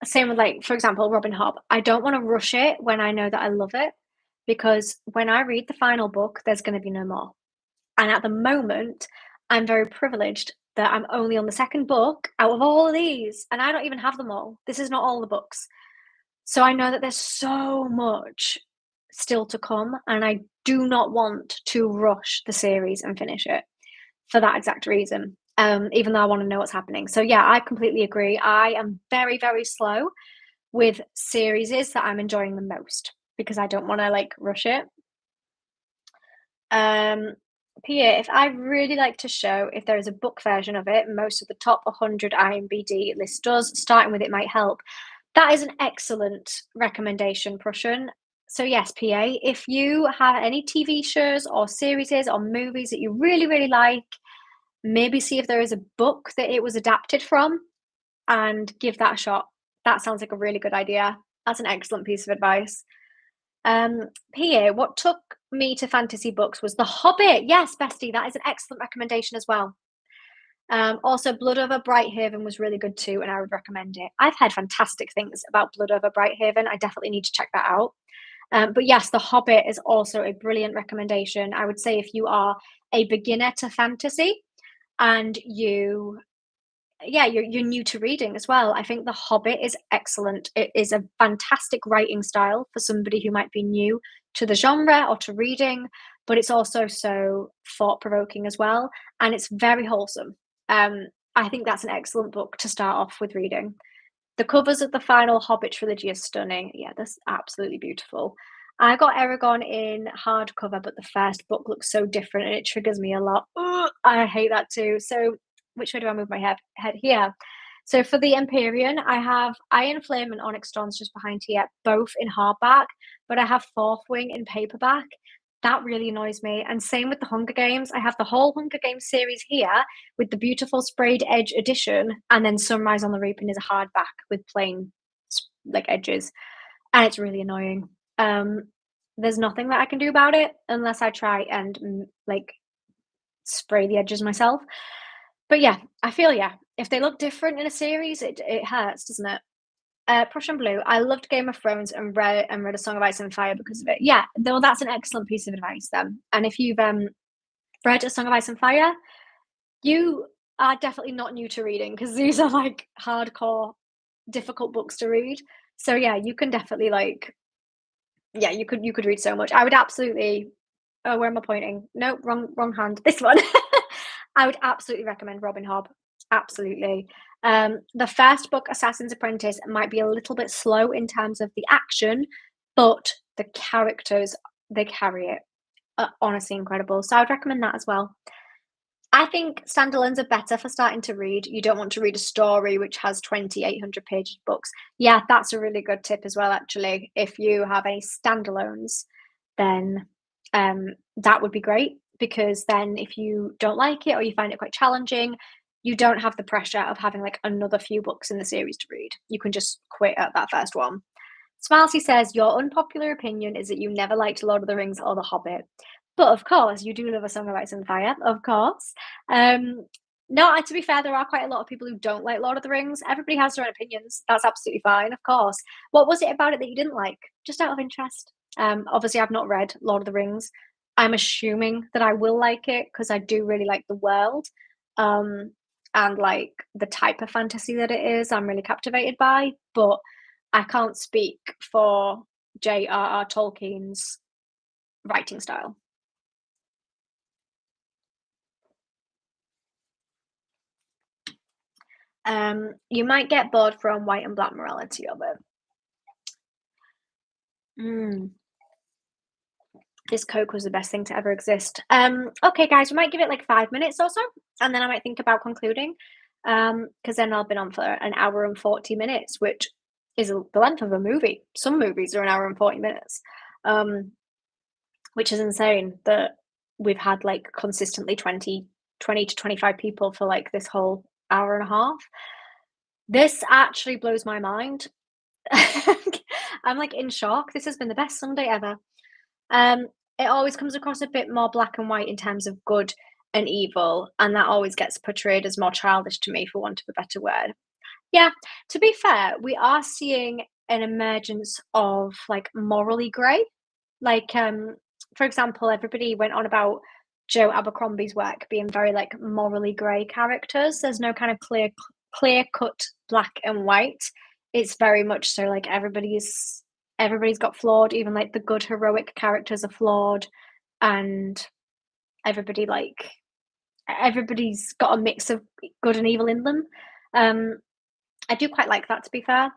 same with, like, for example, Robin Hobb. I don't want to rush it when I know that I love it, because when I read the final book, there's going to be no more. And at the moment, I'm very privileged that I'm only on the second book out of all of these, and I don't even have them all. This is not all the books. So I know that there's so much still to come, and I do not want to rush the series and finish it for that exact reason. Even though I want to know what's happening. So yeah, I completely agree. I am very, very slow with series that I'm enjoying the most because I don't want to like rush it. Pia, if I really like to show if there is a book version of it, most of the top 100 IMBD list does. Starting with it might help. That is an excellent recommendation, Prussian. So yes, PA, if you have any TV shows or series or movies that you really, really like, maybe see if there is a book that it was adapted from and give that a shot. That sounds like a really good idea. That's an excellent piece of advice. Pia, what took me to fantasy books was The Hobbit. Yes, bestie, that is an excellent recommendation as well. Also, Blood Over Brighthaven was really good too, and I would recommend it. I've heard fantastic things about Blood Over Brighthaven. I definitely need to check that out. But yes, The Hobbit is also a brilliant recommendation. I would say if you are a beginner to fantasy and you're new to reading as well, I think The Hobbit is excellent. It is a fantastic writing style for somebody who might be new to the genre or to reading, but it's also so thought-provoking as well, and it's very wholesome. I think that's an excellent book to start off with reading. The covers of the final Hobbit trilogy are stunning. Yeah, that's absolutely beautiful. I got Eragon in hardcover, but the first book looks so different and it triggers me a lot. Ugh, I hate that too. So, which way do I move my head here? So, for the Empyrean, I have Iron Flame and Onyx Storms just behind here, both in hardback, but I have Fourth Wing in paperback. That really annoys me. And same with the Hunger Games. I have the whole Hunger Games series here with the beautiful sprayed edge edition, and then Sunrise on the Reaping is a hardback with plain like edges, and it's really annoying. There's nothing that I can do about it unless I try and like spray the edges myself. But yeah, I feel if they look different in a series, it hurts, doesn't it? Prussian Blue. I loved Game of Thrones and read A Song of Ice and Fire because of it. Yeah, though that's an excellent piece of advice then. And if you've read A Song of Ice and Fire, you are definitely not new to reading because these are like hardcore, difficult books to read. So yeah, you can definitely you could read so much. I would absolutely. Oh, where am I pointing? No, wrong hand. This one. I would absolutely recommend Robin Hobb. Absolutely. The first book, Assassin's Apprentice, might be a little bit slow in terms of the action, but the characters, they carry it. Honestly incredible. So I would recommend that as well. I think standalones are better for starting to read. You don't want to read a story which has 2,800 page books. Yeah, that's a really good tip as well, actually. If you have any standalones, then that would be great. because then if you don't like it or you find it quite challenging, you don't have the pressure of having like another few books in the series to read. You can just quit at that first one. Smarty says, your unpopular opinion is that you never liked Lord of the Rings or The Hobbit. But of course, you do love A Song of Ice and Fire, of course. No, to be fair, there are quite a lot of people who don't like Lord of the Rings. Everybody has their own opinions. That's absolutely fine, of course. What was it about it that you didn't like? Just out of interest. Obviously, I've not read Lord of the Rings. I'm assuming that I will like it because I do really like the world. Um, and like the type of fantasy that it is, I'm really captivated by. But I can't speak for J.R.R. Tolkien's writing style. You might get bored from white and black morality of it. This Coke was the best thing to ever exist. Okay, guys, we might give it like 5 minutes or so, and then I might think about concluding. Because then I've been on for an hour and 40 minutes, which is the length of a movie. Some movies are an hour and 40 minutes, which is insane that we've had like consistently 20 to 25 people for like this whole hour and a half. This actually blows my mind. I'm like in shock. This has been the best Sunday ever. It always comes across a bit more black and white in terms of good and evil, and that always gets portrayed as more childish to me, for want of a better word. Yeah, to be fair, we are seeing an emergence of like morally grey. Like, for example, everybody went on about Joe Abercrombie's work being very like morally grey characters. There's no kind of clear cut black and white. It's very much so like everybody's got flawed, even like the good heroic characters are flawed, and everybody like everybody's got a mix of good and evil in them. I do quite like that, to be fair.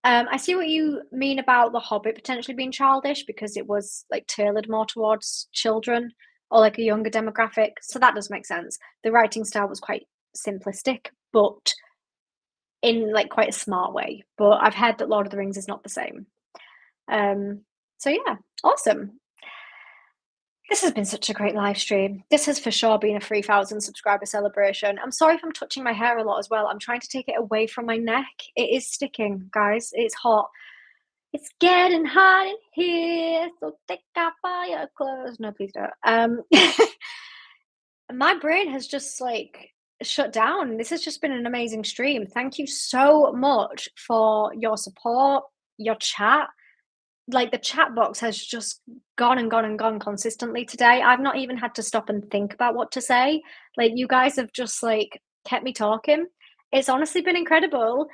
I see what you mean about The Hobbit potentially being childish because it was like tailored more towards children or like a younger demographic. So that does make sense. The writing style was quite simplistic, but in like quite a smart way. But I've heard that Lord of the Rings is not the same. So yeah, awesome. This has been such a great live stream. This has for sure been a 3,000 subscriber celebration. I'm sorry if I'm touching my hair a lot as well. I'm trying to take it away from my neck. It is sticking, guys. It's hot. It's getting hot in here, so take off all your clothes. No, please don't. My brain has just like shut down. This has just been an amazing stream. Thank you so much for your support, your chat. Like the chat box has just gone and gone and gone consistently today. I've not even had to stop and think about what to say. Like you guys have just like kept me talking. It's honestly been incredible,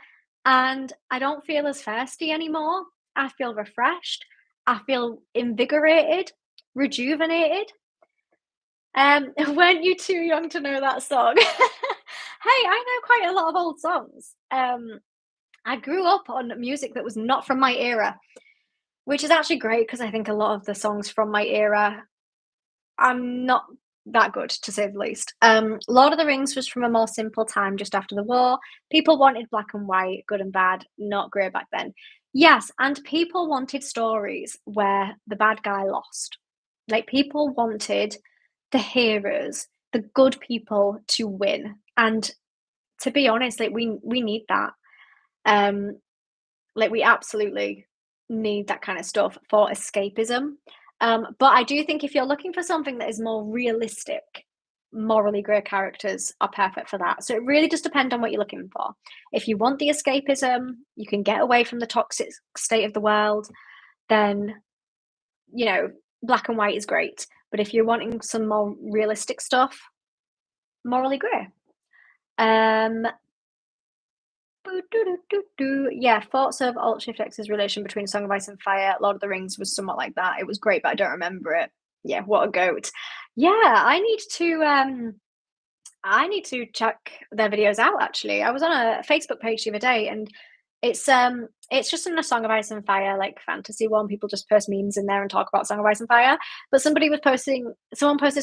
and I don't feel as thirsty anymore. I feel refreshed. I feel invigorated, rejuvenated. Weren't you too young to know that song? Hey, I know quite a lot of old songs. I grew up on music that was not from my era, which is actually great because I think a lot of the songs from my era are not that good, to say the least. Lord of the Rings was from a more simple time just after the war. People wanted black and white, good and bad, not grey back then. Yes, and people wanted stories where the bad guy lost. Like people wanted the heroes, the good people to win. And to be honest, like we need that. Like we absolutely need that kind of stuff for escapism. But I do think if you're looking for something that is more realistic, morally grey characters are perfect for that. So it really just depends on what you're looking for. If you want the escapism, you can get away from the toxic state of the world, then you know, black and white is great. But if you're wanting some more realistic stuff, morally grey. Yeah, thoughts of Alt Shift X's relation between Song of Ice and Fire, Lord of the Rings was somewhat like that. It was great, but I don't remember it. Yeah, what a goat. Yeah, I need to check their videos out actually. I was on a Facebook page the other day and it's just in a Song of Ice and Fire like fantasy one. People just post memes in there and talk about Song of Ice and Fire. But someone posted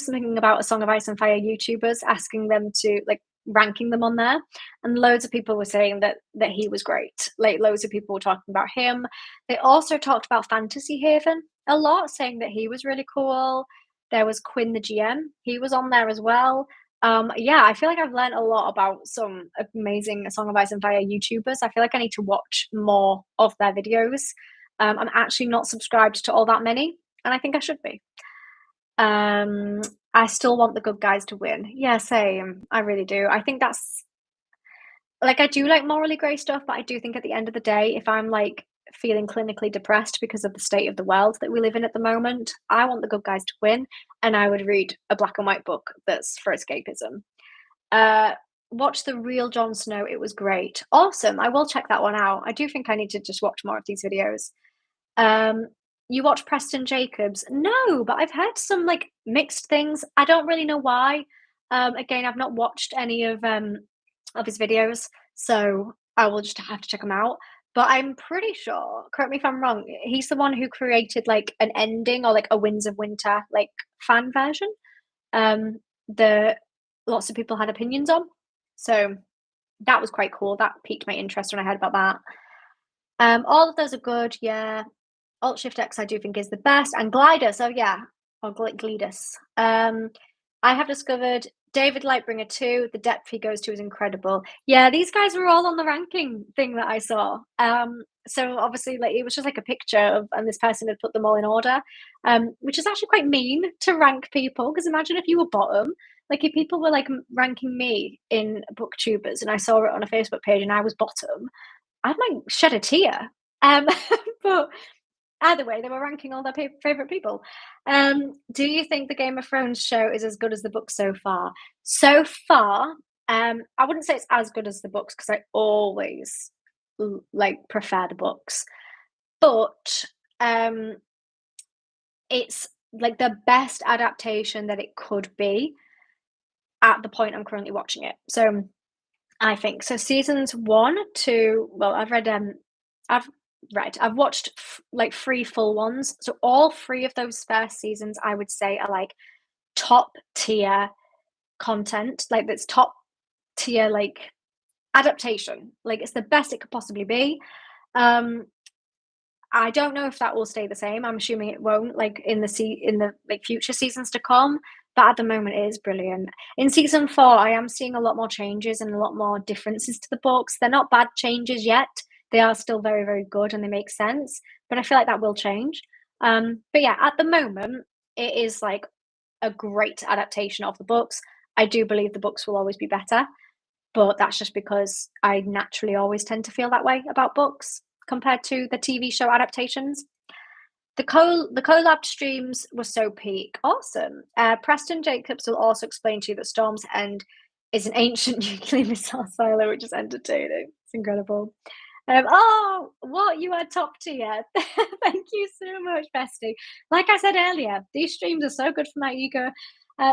something about a Song of Ice and Fire YouTubers asking them to like ranking them on there, and loads of people were saying that he was great. Like loads of people were talking about him. They also talked about Fantasy Haven a lot, saying that he was really cool. There was Quinn the GM, he was on there as well. Yeah, I feel like I've learned a lot about some amazing Song of Ice and Fire YouTubers. I feel like I need to watch more of their videos. I'm actually not subscribed to all that many, and I think I should be. Um, I still want the good guys to win. Yeah, same. I really do. I think that's like I do like morally grey stuff, but I do think at the end of the day, if I'm like feeling clinically depressed because of the state of the world that we live in at the moment, I want the good guys to win, and I would read a black and white book that's for escapism. Uh, watch The Real Jon Snow. It was great. Awesome. I will check that one out. I do think I need to just watch more of these videos. Um, you watch Preston Jacobs? No, but I've heard some like mixed things. I don't really know why. Again, I've not watched any of his videos, so I will just have to check them out. But I'm pretty sure, correct me if I'm wrong, he's the one who created like an ending or like a Winds of Winter like fan version. The lots of people had opinions on. So that was quite cool. That piqued my interest when I heard about that. All of those are good, yeah. Alt Shift X I do think is the best, and Glider. So yeah, or Glidus. I have discovered David Lightbringer 2. The depth he goes to is incredible. Yeah, these guys were all on the ranking thing that I saw. So obviously, like it was just like a picture of, and this person had put them all in order, which is actually quite mean to rank people. Because imagine if you were bottom. Like if people were like ranking me in booktubers, and I saw it on a Facebook page, and I was bottom, I might shed a tear. Um, but either way, they were ranking all their favorite people. Do you think the Game of Thrones show is as good as the book so far? So far, I wouldn't say it's as good as the books because I always like prefer the books, but it's like the best adaptation that it could be at the point I'm currently watching it. So I think so. Seasons 1, 2. Well, I've watched like 3 full ones. So all 3 of those first seasons, I would say, are like top tier content. Like that's top tier like adaptation. Like it's the best it could possibly be. Um, I don't know if that will stay the same. I'm assuming it won't, like in the like future seasons to come. But at the moment, it is brilliant. In season 4, I am seeing a lot more changes and a lot more differences to the books. They're not bad changes yet. They are still very, very good and they make sense. But I feel like that will change. But yeah, at the moment, it is like a great adaptation of the books. I do believe the books will always be better, but that's just because I naturally always tend to feel that way about books compared to the TV show adaptations. The collab streams were so peak. Awesome. Preston Jacobs will also explain to you that Storm's End is an ancient nuclear missile silo, which is entertaining. It's incredible. Oh, what you are top tier. Thank you so much, Bestie. Like I said earlier, these streams are so good for my ego.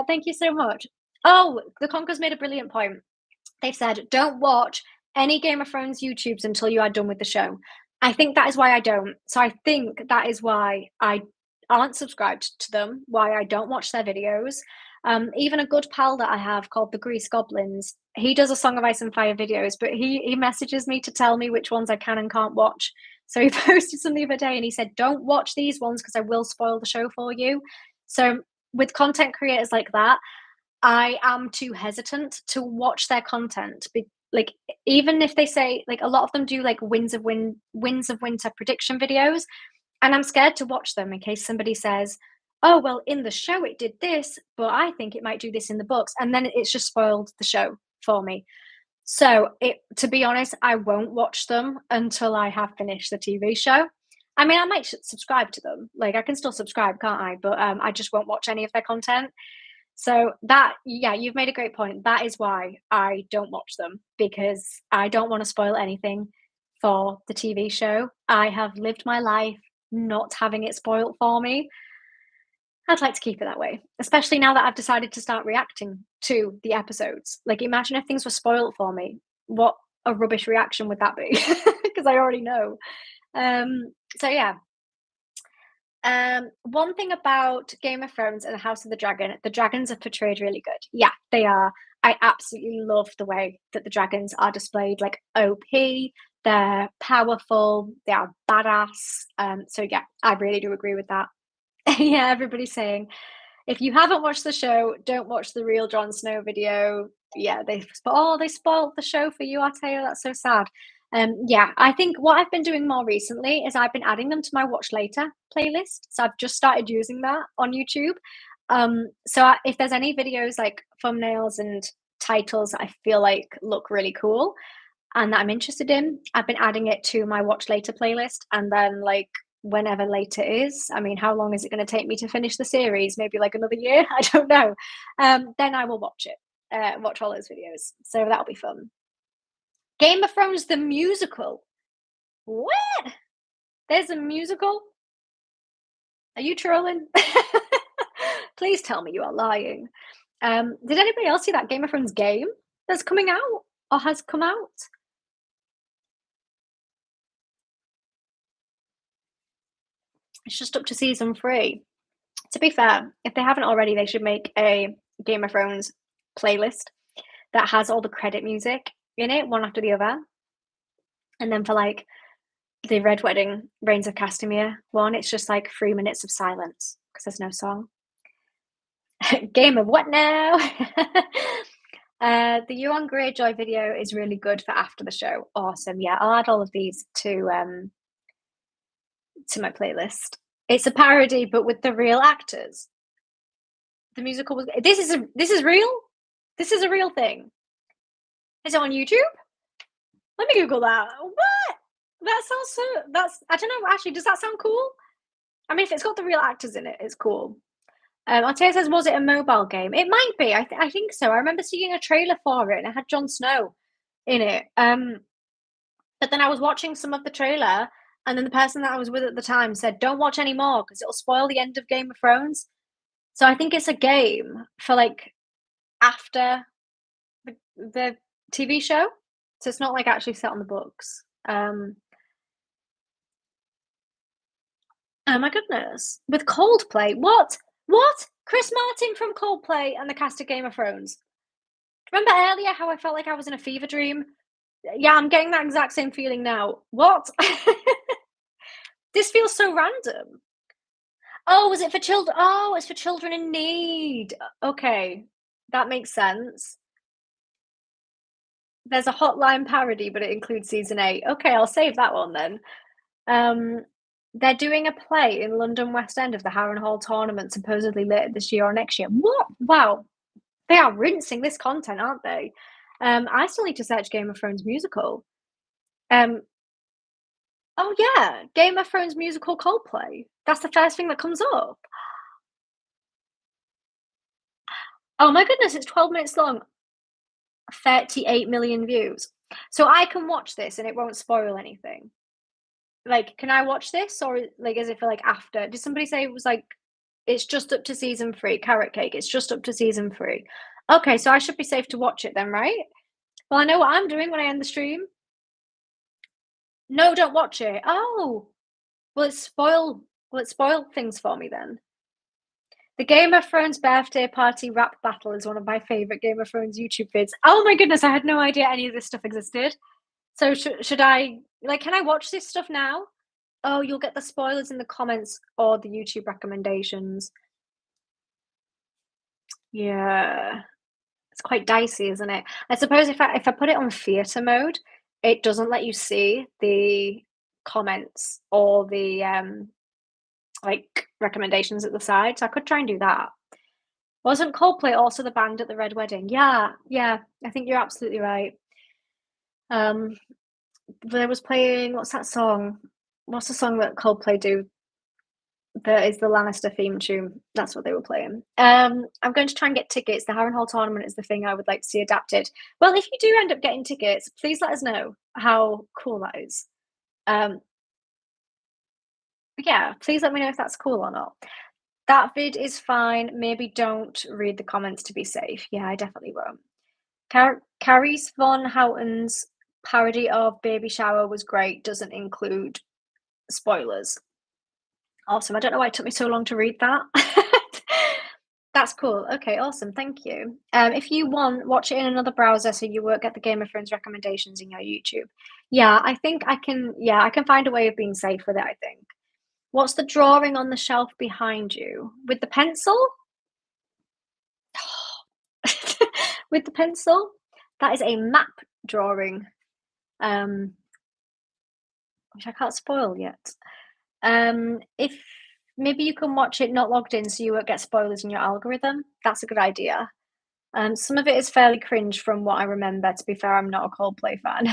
Thank you so much. Oh, the Conkers made a brilliant point. They've said, don't watch any Game of Thrones YouTubes until you are done with the show. I think that is why I don't. So I think that is why I aren't subscribed to them, why I don't watch their videos. Even a good pal that I have called the Grease Goblins, he does a Song of Ice and Fire videos, but he messages me to tell me which ones I can and can't watch. So he posted some the other day and he said, don't watch these ones because I will spoil the show for you. So with content creators like that, I am too hesitant to watch their content. Like even if they say like a lot of them do like winds of winter prediction videos, and I'm scared to watch them in case somebody says, "Oh well, in the show it did this, but I think it might do this in the books," and then it's just spoiled the show for me. So to be honest, I won't watch them until I have finished the TV show. I mean, I might subscribe to them. Like I can still subscribe, can't I? But I just won't watch any of their content. So that, yeah, you've made a great point. That is why I don't watch them because I don't want to spoil anything for the TV show. I have lived my life not having it spoiled for me. I'd like to keep it that way, especially now that I've decided to start reacting to the episodes. Like, imagine if things were spoiled for me. What a rubbish reaction would that be? Because I already know. So yeah, one thing about Game of Thrones and the House of the dragons are portrayed really good. Yeah, they are. I absolutely love the way that the dragons are displayed, like OP. They're powerful. They are badass. So yeah, I really do agree with that. Yeah, everybody's saying If you haven't watched the show, don't watch the real Jon Snow video. Yeah, they spoiled the show for you, Arteo. That's so sad. Yeah, I think what I've been doing more recently is I've been adding them to my watch later playlist. So I've just started using that on YouTube. If there's any videos like thumbnails and titles that I feel like look really cool and that I'm interested in, I've been adding it to my watch later playlist, and then like whenever later is, I mean, how long is it going to take me to finish the series? Maybe like another year. I don't know. Then I will watch it, watch all those videos. So that'll be fun. Game of Thrones the musical. What? There's a musical? Are you trolling? Please tell me you are lying. Did anybody else see that Game of Thrones game that's coming out or has come out? It's just up to season 3. To be fair, if they haven't already, they should make a Game of Thrones playlist that has all the credit music in it, one after the other. And then for like the Red Wedding, Reigns of Castamere one, it's just like 3 minutes of silence because there's no song. Game of what now? The Euron Greyjoy video is really good for after the show. Awesome. Yeah, I'll add all of these to my playlist. It's a parody, but with the real actors. The musical was. This is real. This is a real thing. Is it on YouTube? Let me Google that. What? That sounds so. I don't know. Actually, does that sound cool? I mean, if it's got the real actors in it, it's cool. Artea says, was it a mobile game? It might be. I think so. I remember seeing a trailer for it, and it had Jon Snow in it. But then I was watching some of the trailer, and then the person that I was with at the time said, "Don't watch any more because it'll spoil the end of Game of Thrones." So I think it's a game for like after the TV show. So it's not like actually set on the books. Oh my goodness. With Coldplay. What? Chris Martin from Coldplay and the cast of Game of Thrones. Remember earlier how I felt like I was in a fever dream? Yeah, I'm getting that exact same feeling now. What? This feels so random. Oh, was it for children? Oh, it's for children in need. Okay, that makes sense. There's a Hotline parody, but it includes season 8. Okay, I'll save that one then. They're doing a play in London West End of the Harrenhal tournament, supposedly later this year or next year. What? Wow, they are rinsing this content, aren't they? I still need to search Game of Thrones musical. Oh yeah, Game of Thrones musical Coldplay. That's the first thing that comes up. Oh my goodness, it's 12 minutes long. 38 million views. So I can watch this and it won't spoil anything. Like, can I watch this, or like is it for like after? Did somebody say it was like it's just up to season 3? Carrot Cake, it's just up to season 3. Okay, so I should be safe to watch it then, right? Well, I know what I'm doing when I end the stream. No, don't watch it. Oh, will it spoil things for me then? The Game of Thrones birthday party rap battle is one of my favorite Game of Thrones YouTube vids. Oh my goodness, I had no idea any of this stuff existed. So should I, like, can I watch this stuff now? Oh, you'll get the spoilers in the comments or the YouTube recommendations. Yeah. It's quite dicey, isn't it? I suppose if I put it on theatre mode, it doesn't let you see the comments or the like recommendations at the side. So I could try and do that. Wasn't Coldplay also the band at the Red Wedding? Yeah, I think you're absolutely right. There was playing, what's that song? What's the song that Coldplay do? That is the Lannister theme tune. That's what they were playing. I'm going to try and get tickets. The Harrenhal tournament is the thing I would like to see adapted. Well, if you do end up getting tickets, please let us know how cool that is. Yeah, please let me know if that's cool or not. That vid is fine. Maybe don't read the comments to be safe. Yeah, I definitely won't. Carrie Von Houghton's parody of Baby Shower was great. Doesn't include spoilers. Awesome. I don't know why it took me so long to read that. That's cool. Okay, awesome. Thank you. If you want, watch it in another browser so you won't get the Game of Thrones recommendations in your YouTube. Yeah, I think I can. Yeah, I can find a way of being safe with it, I think. What's the drawing on the shelf behind you? With the pencil? with the pencil. That is a map drawing, um, which I can't spoil yet. If maybe you can watch it not logged in so you won't get spoilers in your algorithm. That's a good idea. Some of it is fairly cringe from what I remember. To be fair, I'm not a Coldplay fan.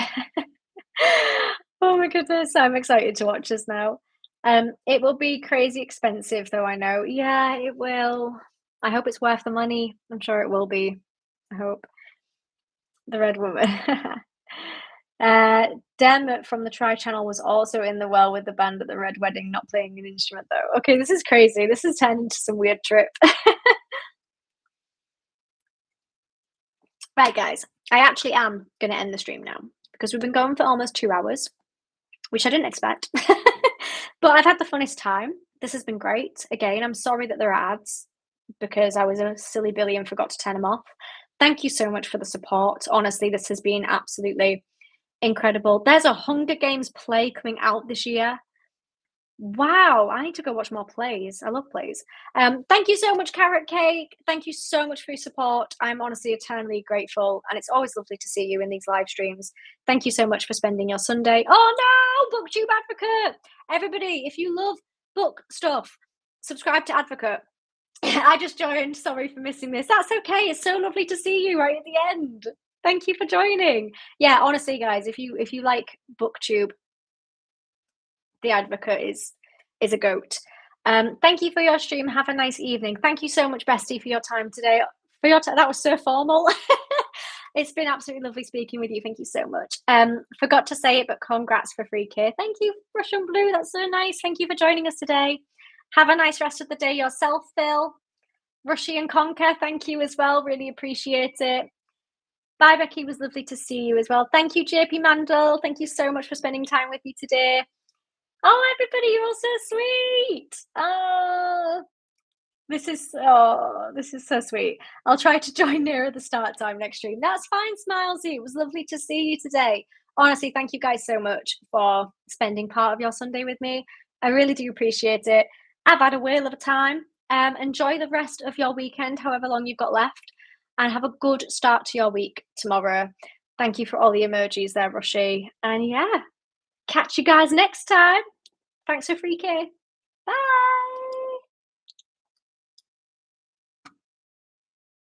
Oh my goodness, I'm excited to watch this now. It will be crazy expensive though, I know. Yeah, it will. I hope it's worth the money. I'm sure it will be. I hope. The Red Woman. Uh, Dem from the Try channel was also in the well with the band at the Red Wedding, not playing an instrument though. Okay, this is crazy. This has turned into some weird trip. Right, guys, I actually am going to end the stream now because we've been going for almost 2 hours, which I didn't expect. But I've had the funnest time. This has been great. Again, I'm sorry that there are ads because I was a silly Billy and forgot to turn them off. Thank you so much for the support. Honestly, this has been absolutely incredible. There's a Hunger Games play coming out this year. Wow, I need to go watch more plays. I love plays. Thank you so much, Carrot Cake. Thank you so much for your support. I'm honestly eternally grateful, and it's always lovely to see you in these live streams. Thank you so much for spending your Sunday. Oh no, Booktube Advocate! Everybody, if you love book stuff, subscribe to Advocate. I just joined. Sorry for missing this. That's okay. It's so lovely to see you right at the end. Thank you for joining. Yeah, honestly, guys, if you like Booktube, the Advocate is a goat. Thank you for your stream. Have a nice evening. Thank you so much, Bestie, for your time today. That was so formal. It's been absolutely lovely speaking with you. Thank you so much. Forgot to say it, but congrats for 3K. Thank you, Russian Blue. That's so nice. Thank you for joining us today. Have a nice rest of the day yourself, Phil. Rushy and Conquer, thank you as well. Really appreciate it. Bye, Becky. It was lovely to see you as well. Thank you, JP Mandel. Thank you so much for spending time with me today. Oh, everybody, you're all so sweet. This is so sweet. I'll try to join nearer the start time next stream. That's fine, Smilesy. It was lovely to see you today. Honestly, thank you guys so much for spending part of your Sunday with me. I really do appreciate it. I've had a whale of a time. Enjoy the rest of your weekend, however long you've got left, and have a good start to your week tomorrow. Thank you for all the emojis there, Rushy. And yeah, catch you guys next time. Thanks for 3K. Bye.